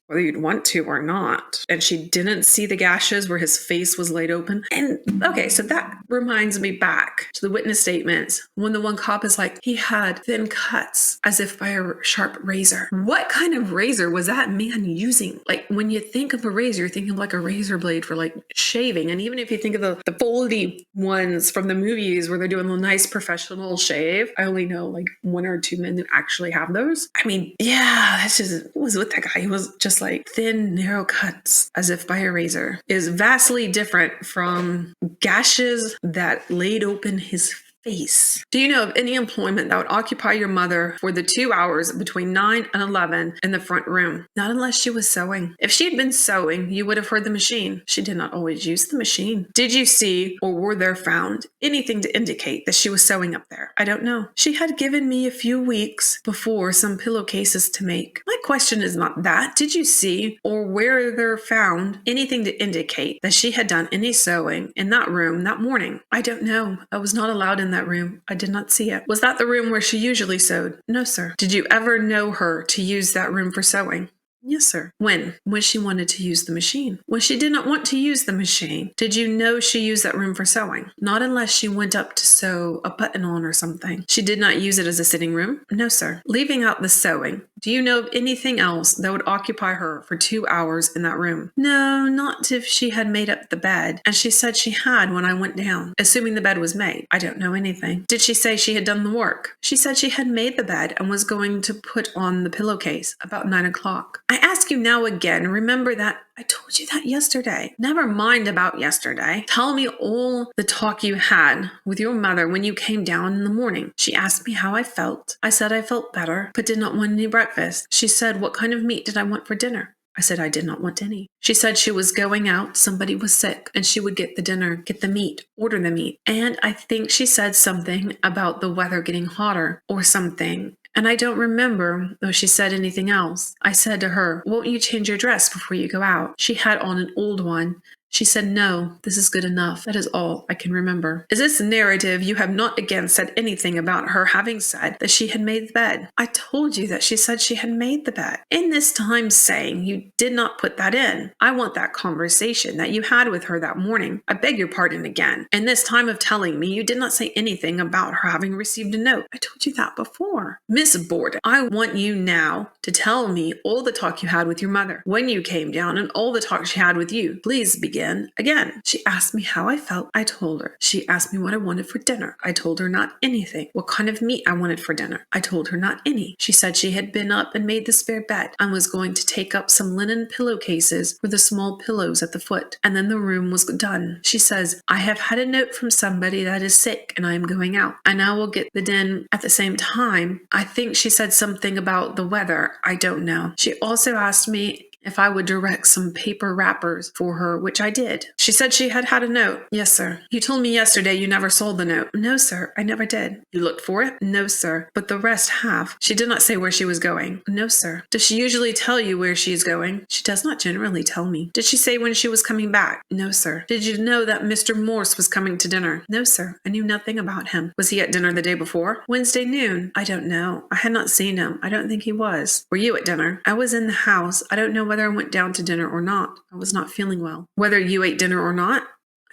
whether you'd want to or not. And she didn't see the gashes where his face was laid open. And okay, so that reminds me back to the witness statements when the one cop is like, he had thin cuts as if by a sharp razor. What kind of razor was that man using? Like, when you think of a razor, you're thinking of like a razor blade for like shaving. And even if you think of the foldy ones from the movies where they're doing a nice professional shave, I only know like one or two men who actually have those. I mean, yeah, that's just, what was with that guy? He was just like thin, narrow cuts as if by a razor, is vastly different from gashes that laid open his face. Do you know of any employment that would occupy your mother for the 2 hours between 9 and 11 in the front room? Not unless she was sewing. If she had been sewing, you would have heard the machine. She did not always use the machine. Did you see, or were there found, anything to indicate that she was sewing up there? I don't know. She had given me a few weeks before some pillowcases to make. My question is not that. Did you see, or were there found, anything to indicate that she had done any sewing in that room that morning? I don't know. I was not allowed in that room. I did not see it. Was that the room where she usually sewed? No, sir. Did you ever know her to use that room for sewing? Yes, sir. When? When she wanted to use the machine. When she did not want to use the machine, did you know she used that room for sewing? Not unless she went up to sew a button on or something. She did not use it as a sitting room? No, sir. Leaving out the sewing, Do you know of anything else that would occupy her for 2 hours in that room? No, not if she had made up the bed, and she said she had when I went down, assuming the bed was made. I don't know anything. Did she say she had done the work? She said she had made the bed and was going to put on the pillowcase about 9 o'clock. I ask you now again, remember that I told you that yesterday. Never mind about yesterday. Tell me all the talk you had with your mother when you came down in the morning. She asked me how I felt. I said I felt better, but did not want any breakfast. She said, what kind of meat did I want for dinner? I said I did not want any. She said she was going out, somebody was sick, and she would get the dinner, get the meat, order the meat. And I think she said something about the weather getting hotter or something. And I don't remember, though she said anything else. I said to her, won't you change your dress before you go out? She had on an old one. She said, no, this is good enough. That is all I can remember. Is this narrative you have not again said anything about her having said that she had made the bed? I told you that she said she had made the bed. In this time saying you did not put that in. I want that conversation that you had with her that morning. I beg your pardon again. In this time of telling me you did not say anything about her having received a note. I told you that before. Miss Borden, I want you now to tell me all the talk you had with your mother when you came down and all the talk she had with you. Please begin. Again, she asked me how I felt. I told her. She asked me what I wanted for dinner. I told her not anything. What kind of meat I wanted for dinner. I told her not any. She said she had been up and made the spare bed and was going to take up some linen pillowcases for the small pillows at the foot. And then the room was done. She says, I have had a note from somebody that is sick and I am going out. And I will get the din at the same time. I think she said something about the weather. I don't know. She also asked me if I would direct some paper wrappers for her, which I did. She said she had had a note. Yes, sir. You told me yesterday you never sold the note. No, sir, I never did. You looked for it? No, sir, but the rest have. She did not say where she was going. No, sir. Does she usually tell you where she is going? She does not generally tell me. Did she say when she was coming back? No, sir. Did you know that Mr. Morse was coming to dinner? No, sir. I knew nothing about him. Was he at dinner the day before? Wednesday noon. I don't know. I had not seen him. I don't think he was. Were you at dinner? I was in the house. I don't know whether I went down to dinner or not. I was not feeling well. Whether you ate dinner or not?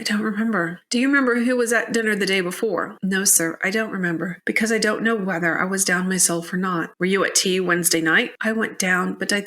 I don't remember. Do you remember who was at dinner the day before? No, sir, I don't remember, because I don't know whether I was down myself or not. Were you at tea Wednesday night? I went down, but I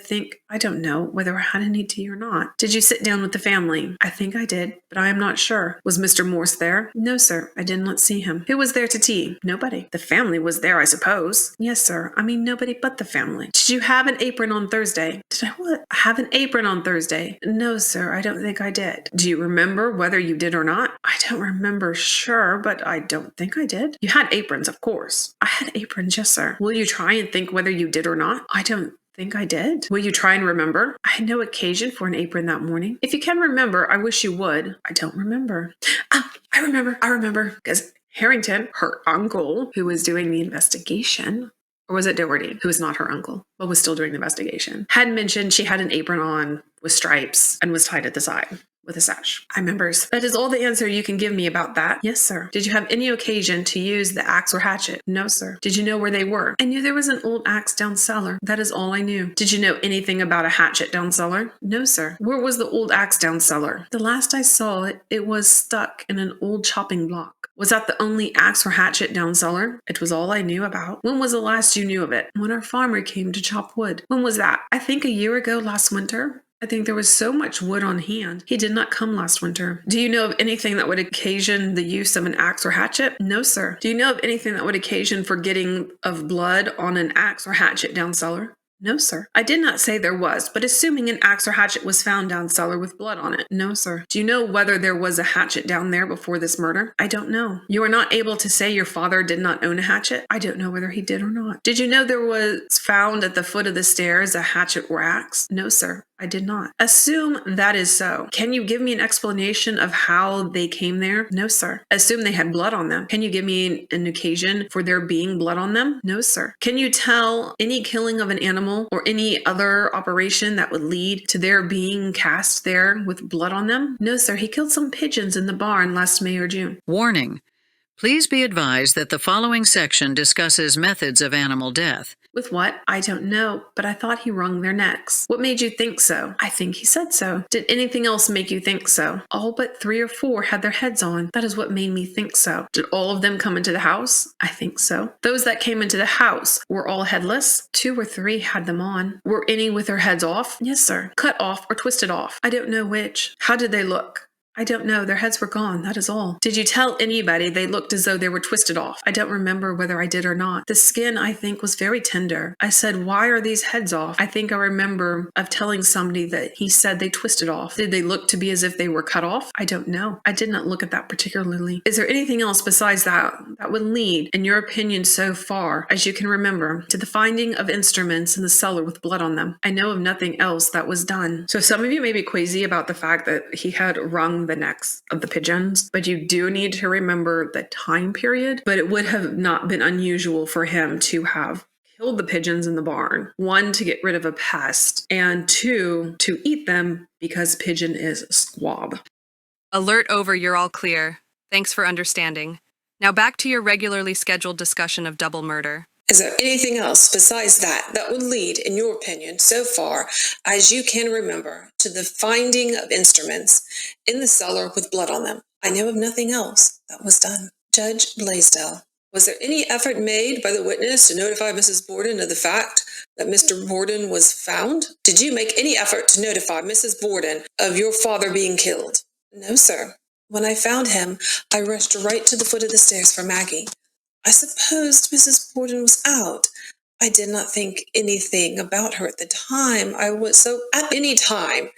don't know whether I had any tea or not. Did you sit down with the family? I think I did, but I am not sure. Was Mr. Morse there? No, sir, I did not see him. Who was there to tea? Nobody. The family was there, I suppose. Yes, sir. I mean, nobody but the family. Did you have an apron on Thursday? Did I what? Have an apron on Thursday? No, sir, I don't think I did. Do you remember whether you did or not? I don't remember sure, but I don't think I did. You had aprons, of course. I had aprons, yes, sir. Will you try and think whether you did or not? I don't think I did. Will you try and remember? I had no occasion for an apron that morning. If you can remember, I wish you would. I don't remember. Ah, I remember. Because Harrington, her uncle, who was doing the investigation, or was it Doherty, who was not her uncle, but was still doing the investigation, had mentioned she had an apron on with stripes and was tied at the side with a sash. I remember. That is all the answer you can give me about that. Yes, sir. Did you have any occasion to use the axe or hatchet? No, sir. Did you know where they were? I knew there was an old axe down cellar. That is all I knew. Did you know anything about a hatchet down cellar? No, sir. Where was the old axe down cellar? The last I saw it, it was stuck in an old chopping block. Was that the only axe or hatchet down cellar? It was all I knew about. When was the last you knew of it? When our farmer came to chop wood. When was that? I think a year ago last winter. I think there was so much wood on hand. He did not come last winter. Do you know of anything that would occasion the use of an axe or hatchet? No, sir. Do you know of anything that would occasion forgetting of blood on an axe or hatchet down cellar? No, sir. I did not say there was, but assuming an axe or hatchet was found down cellar with blood on it. No, sir. Do you know whether there was a hatchet down there before this murder? I don't know. You are not able to say your father did not own a hatchet? I don't know whether he did or not. Did you know there was found at the foot of the stairs a hatchet or axe? No, sir. I did not. Assume that is so. Can you give me an explanation of how they came there? No, sir. Assume they had blood on them. Can you give me an occasion for there being blood on them? No, sir. Can you tell any killing of an animal or any other operation that would lead to their being cast there with blood on them? No, sir. He killed some pigeons in the barn last May or June. Warning. Please be advised that the following section discusses methods of animal death. With what? I don't know, but I thought he wrung their necks. What made you think so? I think he said so. Did anything else make you think so? All but 3 or 4 had their heads on. That is what made me think so. Did all of them come into the house? I think so. Those that came into the house were all headless? 2 or 3 had them on. Were any with their heads off? Yes, sir. Cut off or twisted off? I don't know which. How did they look? I don't know. Their heads were gone. That is all. Did you tell anybody they looked as though they were twisted off? I don't remember whether I did or not. The skin, I think, was very tender. I said, why are these heads off? I think I remember of telling somebody that he said they twisted off. Did they look to be as if they were cut off? I don't know. I did not look at that particularly. Is there anything else besides that would lead, in your opinion so far, as you can remember, to the finding of instruments in the cellar with blood on them? I know of nothing else that was done. So some of you may be queasy about the fact that he had wrung the necks of the pigeons, but you do need to remember the time period. But it would have not been unusual for him to have killed the pigeons in the barn. 1, to get rid of a pest, and 2, to eat them because pigeon is squab. Alert over, you're all clear. Thanks for understanding. Now back to your regularly scheduled discussion of double murder. Is there anything else besides that would lead, in your opinion, so far as you can remember, to the finding of instruments in the cellar with blood on them? I know of nothing else that was done. Judge Blaisdell, was there any effort made by the witness to notify Mrs. Borden of the fact that Mr. Borden was found? Did you make any effort to notify Mrs. Borden of your father being killed? No, sir. When I found him, I rushed right to the foot of the stairs for Maggie. I supposed Mrs. Borden was out. I did not think anything about her at the time. At any time,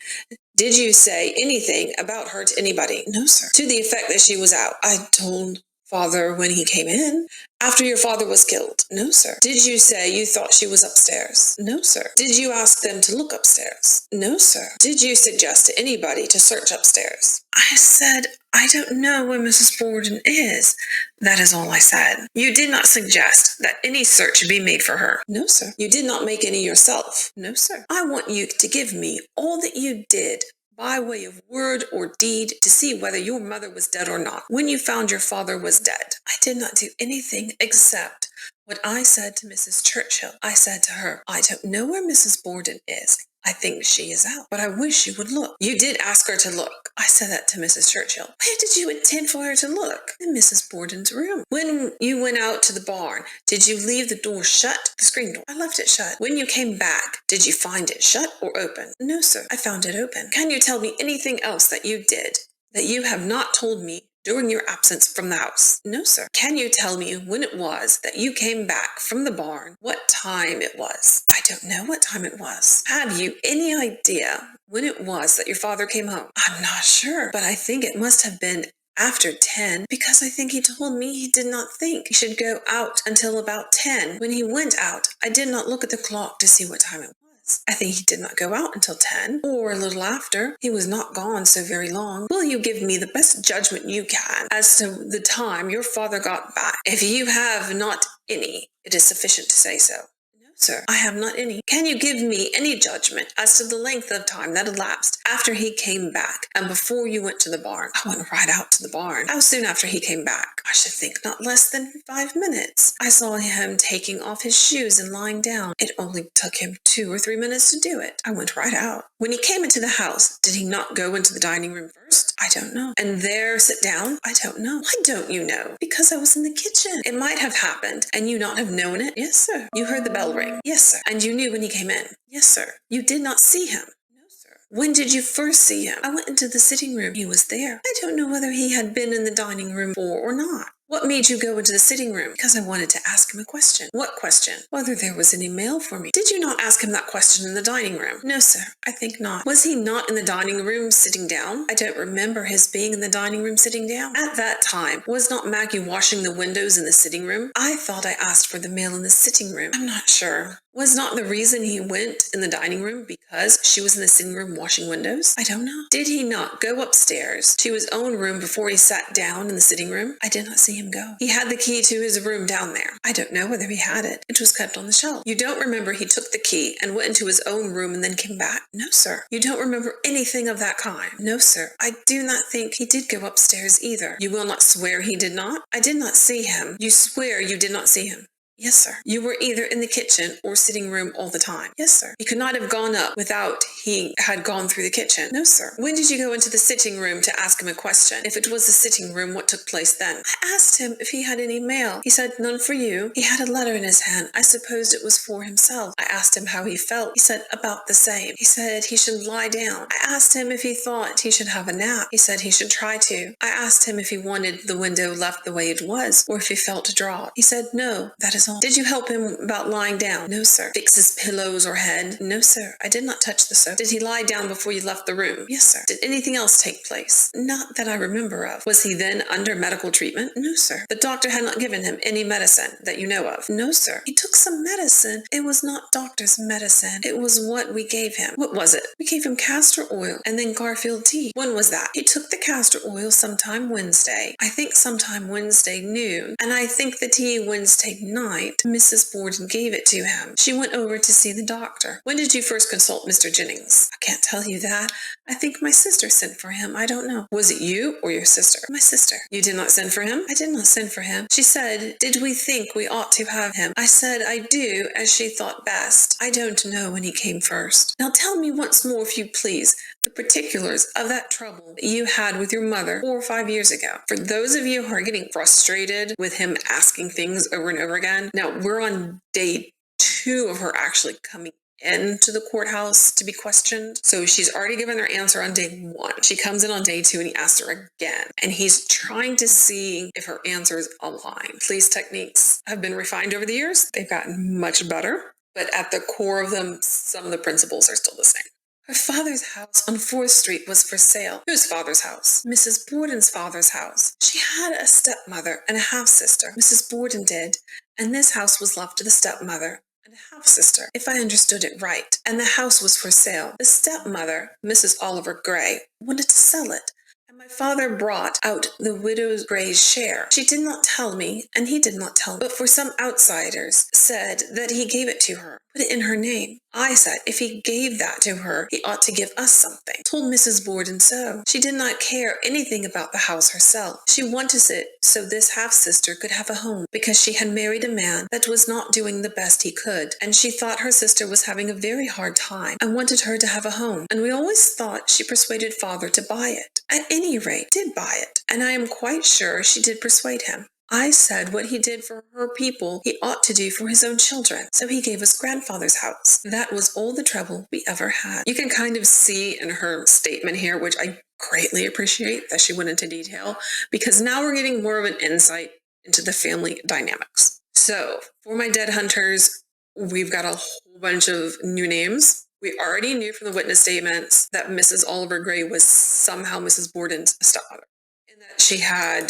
did you say anything about her to anybody? No, sir. To the effect that she was out. I told father when he came in. After your father was killed? No, sir. Did you say you thought she was upstairs? No, sir. Did you ask them to look upstairs? No, sir. Did you suggest to anybody to search upstairs? I said, I don't know where Mrs. Borden is. That is all I said. You did not suggest that any search be made for her? No, sir. You did not make any yourself? No, sir. I want you to give me all that you did by way of word or deed to see whether your mother was dead or not. When you found your father was dead, I did not do anything except what I said to Mrs. Churchill. I said to her, I don't know where Mrs. Borden is. I think she is out, but I wish you would look. You did ask her to look. I said that to Mrs. Churchill. Where did you intend for her to look? In Mrs. Borden's room. When you went out to the barn, did you leave the door shut, the screen door? I left it shut. When you came back, did you find it shut or open? No, sir. I found it open. Can you tell me anything else that you did that you have not told me during your absence from the house? No, sir. Can you tell me when it was that you came back from the barn, what time it was? I don't know what time it was. Have you any idea when it was that your father came home? I'm not sure, but I think it must have been after 10, because I think he told me he did not think he should go out until about 10. When he went out, I did not look at the clock to see what time it was. I think he did not go out until 10, or a little after. He was not gone so very long. Will you give me the best judgment you can as to the time your father got back? If you have not any, it is sufficient to say so. No, sir, I have not any. Can you give me any judgment as to the length of time that elapsed after he came back and before you went to the barn? I went right out to the barn. How soon after he came back? I should think not less than 5 minutes. I saw him taking off his shoes and lying down. It only took him 2 or 3 minutes to do it. I went right out. When he came into the house, did he not go into the dining room first? I don't know. And there sit down? I don't know. Why don't you know? Because I was in the kitchen. It might have happened and you not have known it? Yes, sir. You heard the bell ring? Yes, sir. And you knew when he came in? Yes, sir. You did not see him? No, sir. When did you first see him? I went into the sitting room. He was there. I don't know whether he had been in the dining room before or not. What made you go into the sitting room? Because I wanted to ask him a question. What question? Whether there was any mail for me. Did you not ask him that question in the dining room? No, sir. I think not. Was he not in the dining room sitting down? I don't remember his being in the dining room sitting down. At that time, was not Maggie washing the windows in the sitting room? I thought I asked for the mail in the sitting room. I'm not sure. Was not the reason he went in the dining room because she was in the sitting room washing windows? I don't know. Did he not go upstairs to his own room before he sat down in the sitting room? I did not see him go. He had the key to his room down there. I don't know whether he had it. It was kept on the shelf. You don't remember he took the key and went into his own room and then came back? No, sir. You don't remember anything of that kind? No, sir. I do not think he did go upstairs either. You will not swear he did not? I did not see him. You swear you did not see him? Yes, sir. You were either in the kitchen or sitting room all the time? Yes, sir. He could not have gone up without he had gone through the kitchen? No, sir. When did you go into the sitting room to ask him a question? If it was the sitting room, what took place then? I asked him if he had any mail. He said, none for you. He had a letter in his hand. I supposed it was for himself. I asked him how he felt. He said, about the same. He said he should lie down. I asked him if he thought he should have a nap. He said he should try to. I asked him if he wanted the window left the way it was, or if he felt a draught. He said, no, that is all. Did you help him about lying down? No, sir. Fix his pillows or head? No, sir. I did not touch the sofa. Did he lie down before you left the room? Yes, sir. Did anything else take place? Not that I remember of. Was he then under medical treatment? No, sir. The doctor had not given him any medicine that you know of? No, sir. He took some medicine. It was not doctor's medicine. It was what we gave him. What was it? We gave him castor oil and then Garfield tea. When was that? He took the castor oil sometime Wednesday. I think sometime Wednesday noon. And I think the tea Wednesday night. Mrs. Borden gave it to him. She went over to see the doctor. When did you first consult Mr. Jennings? I can't tell you that. I think my sister sent for him. I don't know. Was it you or your sister? My sister. You did not send for him? I did not send for him. She said, did we think we ought to have him? I said I do, as she thought best. I don't know when he came first. Now tell me once more, if you please, the particulars of that trouble that you had with your mother 4 or 5 years ago. For those of you who are getting frustrated with him asking things over and over again, now we're on day 2 of her actually coming into the courthouse to be questioned. So she's already given her answer on day 1. She comes in on day 2 and he asks her again. And he's trying to see if her answers align. Police techniques have been refined over the years. They've gotten much better. But at the core of them, some of the principles are still the same. Her father's house on 4th Street was for sale. Whose father's house? Mrs. Borden's father's house. She had a stepmother and a half-sister. Mrs. Borden did. And this house was left to the stepmother and a half-sister, if I understood it right. And the house was for sale. The stepmother, Mrs. Oliver Gray, wanted to sell it. And my father brought out the widow Gray's share. She did not tell me, and he did not tell me, but for some outsiders said that he gave it to her, put it in her name. I said if he gave that to her, he ought to give us something. Told Mrs. Borden so. She did not care anything about the house herself. She wanted it so this half-sister could have a home, because she had married a man that was not doing the best he could, and she thought her sister was having a very hard time and wanted her to have a home. And we always thought she persuaded father to buy it. At any rate, did buy it, and I am quite sure she did persuade him. I said what he did for her people, he ought to do for his own children. So he gave us grandfather's house. That was all the trouble we ever had. You can kind of see in her statement here, which I greatly appreciate that she went into detail, because now we're getting more of an insight into the family dynamics. So for my dead hunters, we've got a whole bunch of new names. We already knew from the witness statements that Mrs. Oliver Gray was somehow Mrs. Borden's stepmother.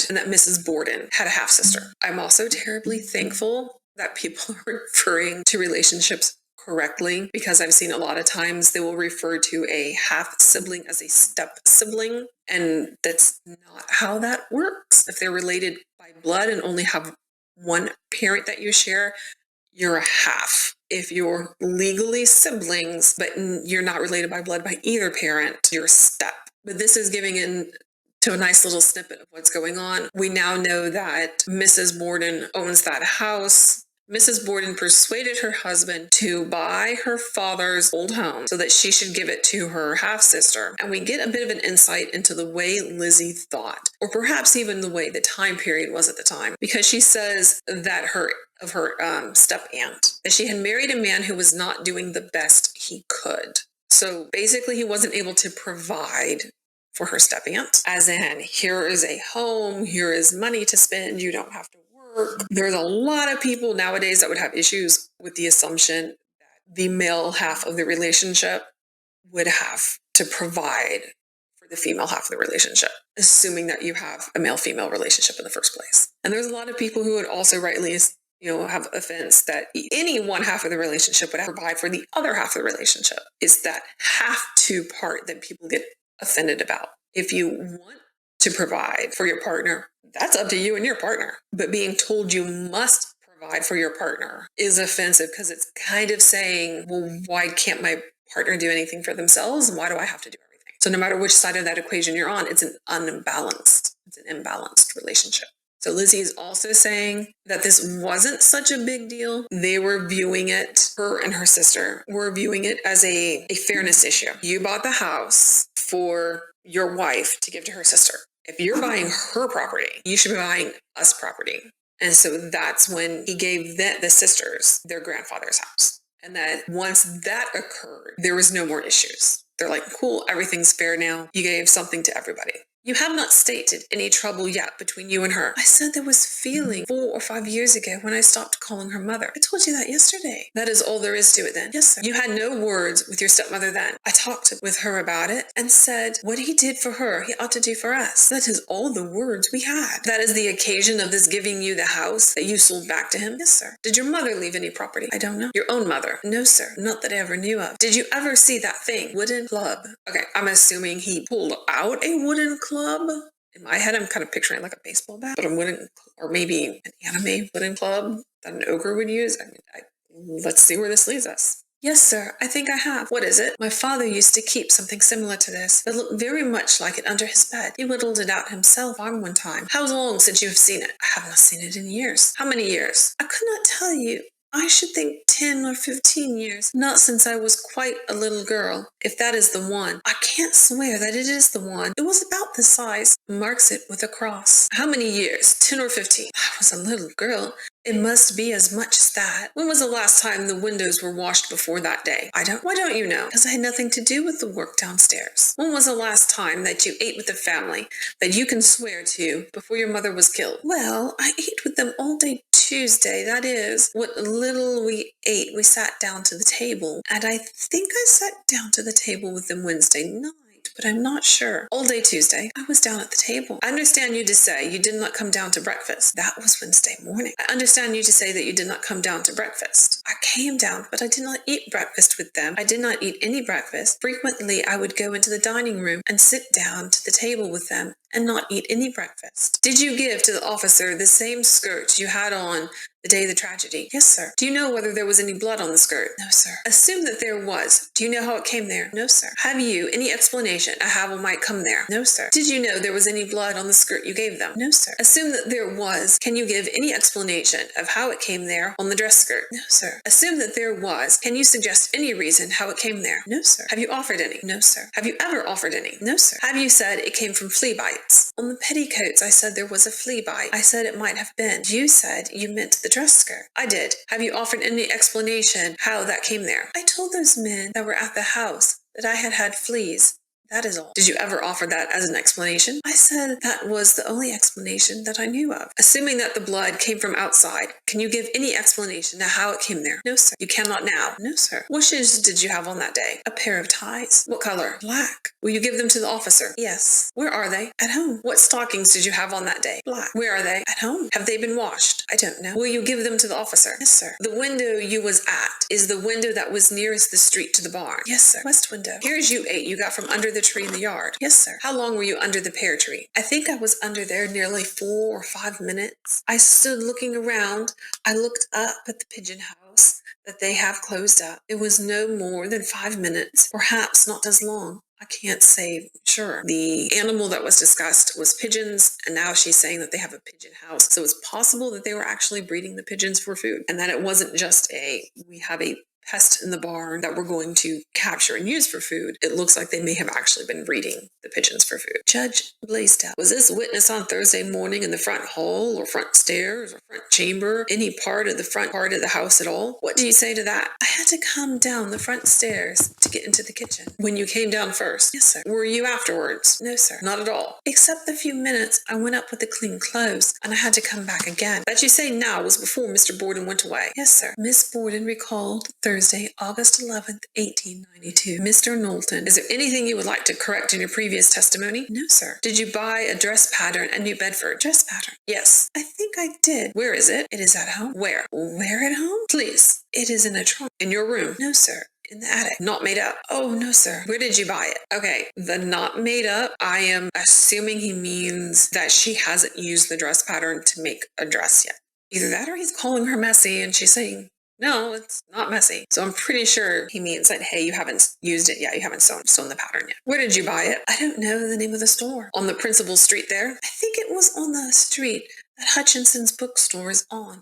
And that Mrs. Borden had a half-sister. I'm also terribly thankful that people are referring to relationships correctly, because I've seen a lot of times they will refer to a half-sibling as a step-sibling, and that's not how that works. If they're related by blood and only have one parent that you share, you're a half. If you're legally siblings, but you're not related by blood by either parent, you're a step. But this is giving in to a nice little snippet of what's going on. We now know that Mrs. Borden owns that house. Mrs. Borden persuaded her husband to buy her father's old home so that she should give it to her half-sister. And we get a bit of an insight into the way Lizzie thought, or perhaps even the way the time period was at the time, because she says that her step-aunt, that she had married a man who was not doing the best he could. So basically he wasn't able to provide for her step-aunt, as in, here is a home, here is money to spend, you don't have to work. There's a lot of people nowadays that would have issues with the assumption that the male half of the relationship would have to provide for the female half of the relationship, assuming that you have a male-female relationship in the first place. And there's a lot of people who would also rightly have offense that any one half of the relationship would provide for the other half of the relationship. It's that have to part that people get offended about. If you want to provide for your partner, that's up to you and your partner. But being told you must provide for your partner is offensive because it's kind of saying, well, why can't my partner do anything for themselves? And why do I have to do everything? So no matter which side of that equation you're on, it's an imbalanced relationship. So Lizzie is also saying that this wasn't such a big deal. They were viewing it, her and her sister were viewing it as a fairness issue. You bought the house for your wife to give to her sister. If you're buying her property, you should be buying us property. And so that's when he gave the sisters their grandfather's house. And that once that occurred, there was no more issues. They're like, cool, everything's fair now. You gave something to everybody. You have not stated any trouble yet between you and her. I said there was feeling 4 or 5 years ago when I stopped calling her mother. I told you that yesterday. That is all there is to it then. Yes, sir. You had no words with your stepmother then. I talked with her about it and said, what he did for her, he ought to do for us. That is all the words we had. That is the occasion of this giving you the house that you sold back to him. Yes, sir. Did your mother leave any property? I don't know. Your own mother? No, sir. Not that I ever knew of. Did you ever see that thing? Wooden club. Okay, I'm assuming he pulled out a wooden club. In my head, I'm kind of picturing like a baseball bat, but a wooden, or maybe an anime wooden club that an ogre would use. Let's see where this leads us. Yes, sir, I think I have. What is it? My father used to keep something similar to this that looked very much like it under his bed. He whittled it out himself on one time. How long since you have seen it? I have not seen it in years. How many years? I could not tell you. I should think 10 or 15 years, not since I was quite a little girl. If that is the one, I can't swear that it is the one. It was about this size. Marks it with a cross. How many years? 10 or 15? I was a little girl. It must be as much as that. When was the last time the windows were washed before that day? Why don't you know? Because I had nothing to do with the work downstairs. When was the last time that you ate with the family that you can swear to before your mother was killed? Well, I ate with them all day Tuesday. That is, what little we ate, we sat down to the table. And I think I sat down to the table with them Wednesday night, but I'm not sure. All day Tuesday, I was down at the table. I understand you to say you did not come down to breakfast. That was Wednesday morning. I understand you to say that you did not come down to breakfast. I came down, but I did not eat breakfast with them. I did not eat any breakfast. Frequently, I would go into the dining room and sit down to the table with them and not eat any breakfast. Did you give to the officer the same skirt you had on the day of the tragedy? Yes, sir. Do you know whether there was any blood on the skirt? No, sir. Assume that there was. Do you know how it came there? No, sir. Have you any explanation of how it might come there? No, sir. Did you know there was any blood on the skirt you gave them? No, sir. Assume that there was. Can you give any explanation of how it came there on the dress skirt? No, sir. Assume that there was. Can you suggest any reason how it came there? No, sir. Have you offered any? No, sir. Have you ever offered any? No, sir. Have you said it came from flea bites? On the petticoats, I said there was a flea bite. I said it might have been. You said you meant the dress skirt. I did. Have you offered any explanation how that came there? I told those men that were at the house that I had had fleas. That is all. Did you ever offer that as an explanation? I said that was the only explanation that I knew of. Assuming that the blood came from outside, can you give any explanation of how it came there? No, sir. You cannot now. No, sir. What shoes did you have on that day? A pair of ties. What color? Black. Will you give them to the officer? Yes. Where are they? At home. What stockings did you have on that day? Black. Where are they? At home. Have they been washed? I don't know. Will you give them to the officer? Yes, sir. The window you was at is the window that was nearest the street to the barn. Yes, sir. West window. Here's you ate. You got from under the tree in the yard. Yes, sir. How long were you under the pear tree? I think I was under there nearly 4 or 5 minutes. I stood looking around. I looked up at the pigeon house that they have closed up. It was no more than 5 minutes, perhaps not as long. I can't say sure. The animal that was discussed was pigeons, and now she's saying that they have a pigeon house. So it's possible that they were actually breeding the pigeons for food, and that it wasn't just we have a pest in the barn that we're going to capture and use for food. It looks like they may have actually been breeding the pigeons for food. Judge Blaisdell, was this witness on Thursday morning in the front hall or front stairs or front chamber, any part of the front part of the house at all? What do you say to that? I had to come down the front stairs to get into the kitchen. When you came down first? Yes, sir. Were you afterwards? No, sir. Not at all. Except the few minutes I went up with the clean clothes, and I had to come back again. That you say now was before Mr. Borden went away? Yes, sir. Miss Borden recalled Thursday, August 11th, 1892. Mr. Knowlton, is there anything you would like to correct in your previous testimony? No, sir. Did you buy a dress pattern at New Bedford? Dress pattern? Yes. I think I did. Where is it? It is at home. Where? Where at home? Please. It is in a trunk. In your room? No, sir. In the attic. Not made up? Oh, no, sir. Where did you buy it? Okay, the not made up, I am assuming he means that she hasn't used the dress pattern to make a dress yet. Either that or he's calling her messy and she's saying, no, it's not messy. So I'm pretty sure he means that, hey, you haven't used it yet. You haven't sewn the pattern yet. Where did you buy it? I don't know the name of the store. On the principal street there? I think it was on the street that Hutchinson's bookstore is on.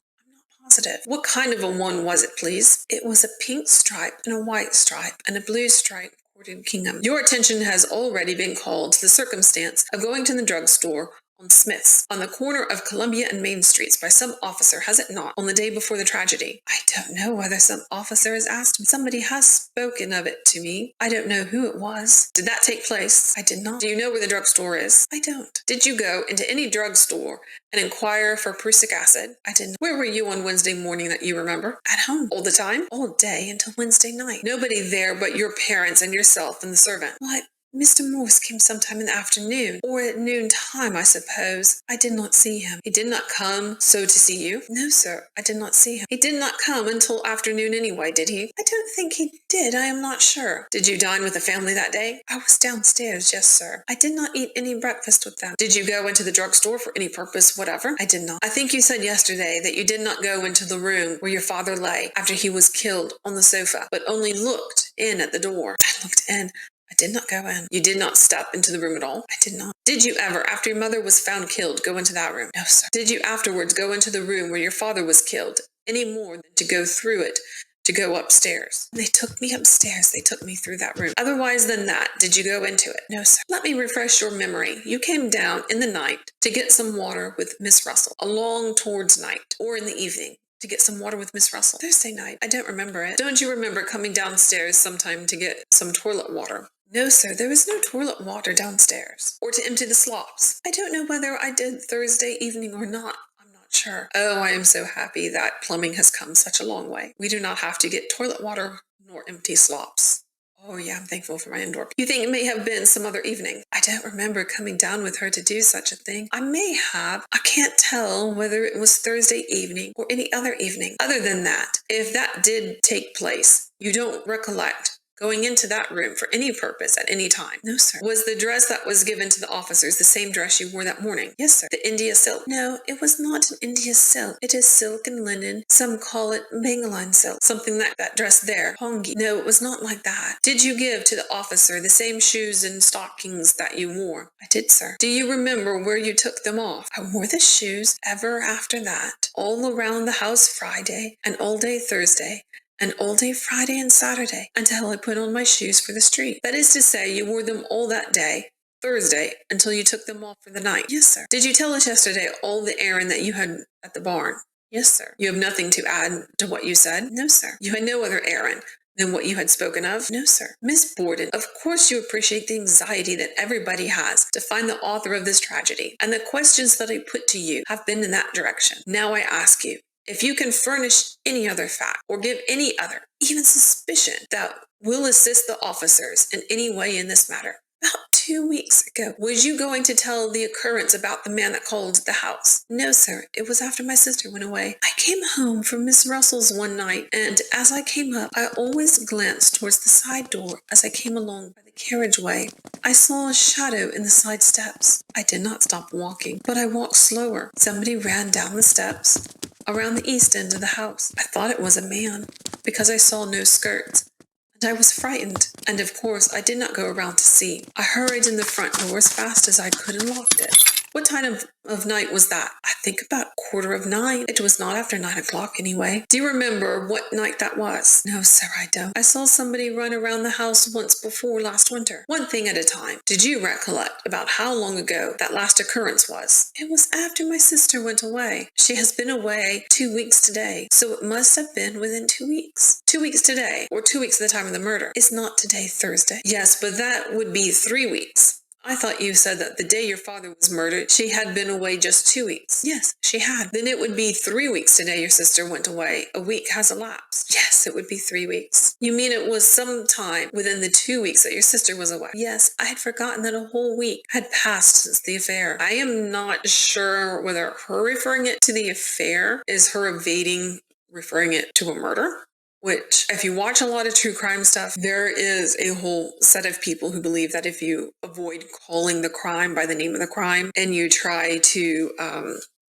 Positive. What kind of a one was it, please? It was a pink stripe and a white stripe and a blue stripe, quoted Kingham. Your attention has already been called to the circumstance of going to the drugstore on Smith's, on the corner of Columbia and Main Streets by some officer, has it not, on the day before the tragedy? I don't know whether some officer has asked me. Somebody has spoken of it to me. I don't know who it was. Did that take place? I did not. Do you know where the drugstore is? I don't. Did you go into any drugstore and inquire for prussic acid? I didn't. Where were you on Wednesday morning that you remember? At home. All the time? All day until Wednesday night. Nobody there but your parents and yourself and the servant. What? Mr. Morse came sometime in the afternoon, or at noon time, I suppose. I did not see him. He did not come so to see you? No, sir, I did not see him. He did not come until afternoon anyway, did he? I don't think he did. I am not sure. Did you dine with the family that day? I was downstairs, yes, sir. I did not eat any breakfast with them. Did you go into the drugstore for any purpose whatever? I did not. I think you said yesterday that you did not go into the room where your father lay after he was killed on the sofa, but only looked in at the door. I looked in. I did not go in. You did not step into the room at all? I did not. Did you ever, after your mother was found killed, go into that room? No, sir. Did you afterwards go into the room where your father was killed, any more than to go through it, to go upstairs? They took me upstairs. They took me through that room. Otherwise than that, did you go into it? No, sir. Let me refresh your memory. You came down in the night to get some water with Miss Russell, along towards night, or in the evening, to get some water with Miss Russell. Thursday night. I don't remember it. Don't you remember coming downstairs sometime to get some toilet water? No, sir, there was no toilet water downstairs. Or to empty the slops. I don't know whether I did Thursday evening or not. I'm not sure. Oh, I am so happy that plumbing has come such a long way. We do not have to get toilet water nor empty slops. Oh, yeah, I'm thankful for my indoor. You think it may have been some other evening? I don't remember coming down with her to do such a thing. I may have. I can't tell whether it was Thursday evening or any other evening. Other than that, if that did take place, you don't recollect going into that room for any purpose at any time? No, sir. Was the dress that was given to the officers the same dress you wore that morning? Yes, sir. The India silk? No, it was not an India silk. It is silk and linen. Some call it Bengaline silk. Something like that dress there. Hongi. No, it was not like that. Did you give to the officer the same shoes and stockings that you wore? I did, sir. Do you remember where you took them off? I wore the shoes ever after that, all around the house Friday and all day Thursday, and all day Friday and Saturday, until I put on my shoes for the street. That is to say, you wore them all that day, Thursday, until you took them off for the night. Yes, sir. Did you tell us yesterday all the errand that you had at the barn? Yes, sir. You have nothing to add to what you said? No, sir. You had no other errand than what you had spoken of? No, sir. Miss Borden, of course you appreciate the anxiety that everybody has to find the author of this tragedy, and the questions that I put to you have been in that direction. Now I ask you, if you can furnish any other fact or give any other, even suspicion, that will assist the officers in any way in this matter. About 2 weeks ago, was you going to tell the occurrence about the man that called the house? No, sir. It was after my sister went away. I came home from Miss Russell's one night, and as I came up, I always glanced towards the side door as I came along by the carriageway. I saw a shadow in the side steps. I did not stop walking, but I walked slower. Somebody ran down the steps around the east end of the house. I thought it was a man, because I saw no skirts, and I was frightened, and of course I did not go around to see. I hurried in the front door as fast as I could and locked it. What time of night was that? I think about 9:15. It was not after 9 o'clock anyway. Do you remember what night that was? No, sir, I don't. I saw somebody run around the house once before last winter. One thing at a time. Did you recollect about how long ago that last occurrence was? It was after my sister went away. She has been away 2 weeks today, so it must have been within 2 weeks. 2 weeks today, or 2 weeks at the time of the murder. Is not today Thursday? Yes, but that would be 3 weeks. I thought you said that the day your father was murdered, she had been away just 2 weeks. Yes, she had. Then it would be 3 weeks today your sister went away. A week has elapsed. Yes, it would be 3 weeks. You mean it was some time within the 2 weeks that your sister was away? Yes, I had forgotten that a whole week had passed since the affair. I am not sure whether her referring it to the affair is her evading referring it to a murder. Which, if you watch a lot of true crime stuff, there is a whole set of people who believe that if you avoid calling the crime by the name of the crime and you try to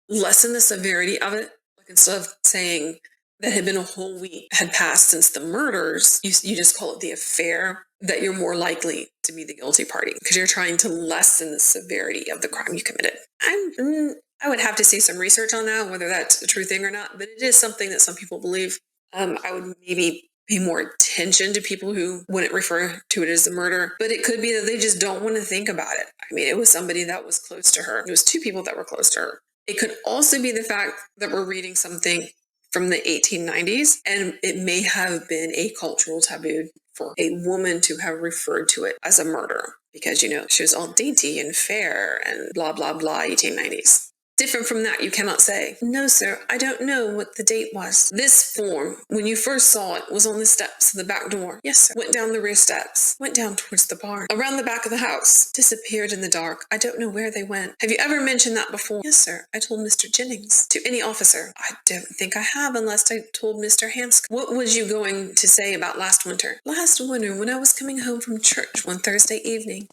lessen the severity of it, like instead of saying that had been a whole week had passed since the murders, you just call it the affair, that you're more likely to be the guilty party because you're trying to lessen the severity of the crime you committed. I would have to see some research on that, whether that's a true thing or not, but it is something that some people believe. I would maybe pay more attention to people who wouldn't refer to it as a murder, but it could be that they just don't want to think about it. I mean, it was somebody that was close to her. It was 2 people that were close to her. It could also be the fact that we're reading something from the 1890s, and it may have been a cultural taboo for a woman to have referred to it as a murder because, she was all dainty and fair and blah, blah, blah, 1890s. Different from that, you cannot say, no, sir, I don't know what the date was. This form, when you first saw it, was on the steps of the back door. Yes, sir. Went down the rear steps. Went down towards the barn. Around the back of the house. Disappeared in the dark. I don't know where they went. Have you ever mentioned that before? Yes, sir. I told Mr. Jennings. To any officer? I don't think I have unless I told Mr. Hanscom. What was you going to say about last winter? Last winter, when I was coming home from church one Thursday evening,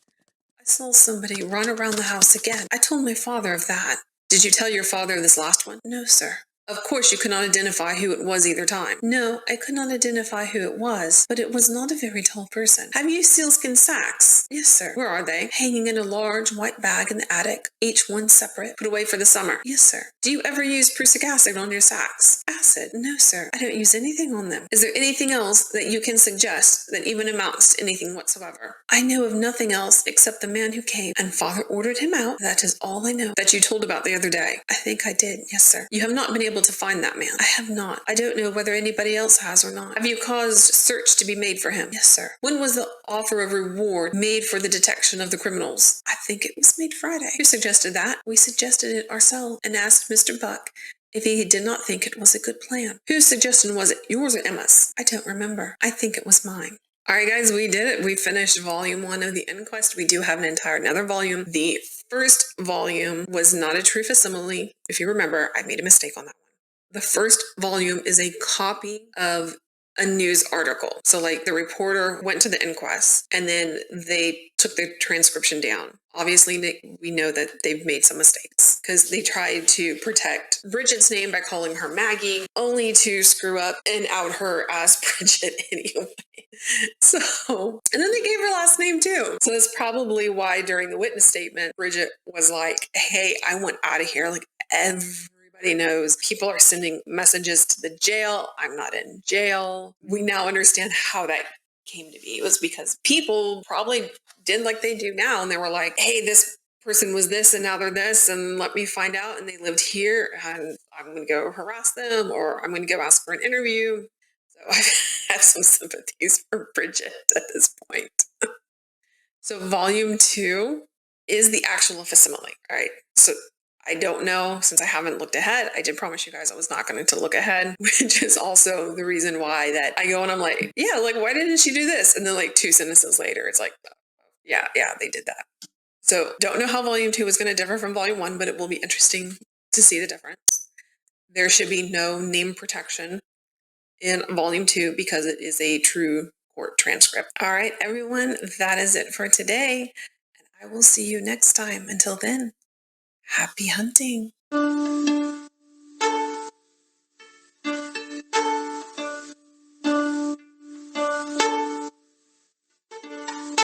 I saw somebody run around the house again. I told my father of that. Did you tell your father of this last one? No, sir. Of course, you could not identify who it was either time. No, I could not identify who it was, but it was not a very tall person. Have you sealskin sacks? Yes, sir. Where are they? Hanging in a large white bag in the attic, each one separate, put away for the summer. Yes, sir. Do you ever use prussic acid on your sacks? Acid? No, sir. I don't use anything on them. Is there anything else that you can suggest that even amounts to anything whatsoever? I know of nothing else except the man who came, and father ordered him out. That is all I know. That you told about the other day. I think I did. Yes, sir. You have not been able to find that man. I have not. I don't know whether anybody else has or not. Have you caused search to be made for him? Yes, sir. When was the offer of reward made for the detection of the criminals? I think it was made Friday. Who suggested that? We suggested it ourselves and asked Mr. Buck if he did not think it was a good plan. Whose suggestion was it? Yours or Emma's? I don't remember. I think it was mine. All right, guys, we did it. We finished volume 1 of the Inquest. We do have another volume. The first volume was not a true facsimile. If you remember, I made a mistake on that one. The first volume is a copy of a news article. So like the reporter went to the inquest and then they took the transcription down. Obviously, we know that they've made some mistakes because they tried to protect Bridget's name by calling her Maggie, only to screw up and out her as Bridget anyway. So, and then they gave her last name too. So that's probably why during the witness statement, Bridget was like, hey, I want out of here. Like everybody knows people are sending messages to the jail. I'm not in jail. We now understand how that came to be. It was because people probably did like they do now. And they were like, hey, this person was this and now they're this and let me find out. And they lived here and I'm going to go harass them or I'm going to go ask for an interview. So I have some sympathies for Bridget at this point. So volume 2 is the actual facsimile, right? So I don't know, since I haven't looked ahead. I did promise you guys I was not going to look ahead, which is also the reason why that I go and I'm like, yeah, like, why didn't she do this? And then like 2 sentences later, it's like, yeah, they did that. So don't know how volume 2 is going to differ from volume 1, but it will be interesting to see the difference. There should be no name protection in volume 2 because it is a true court transcript. All right, everyone, that is it for today. And I will see you next time. Until then, happy hunting.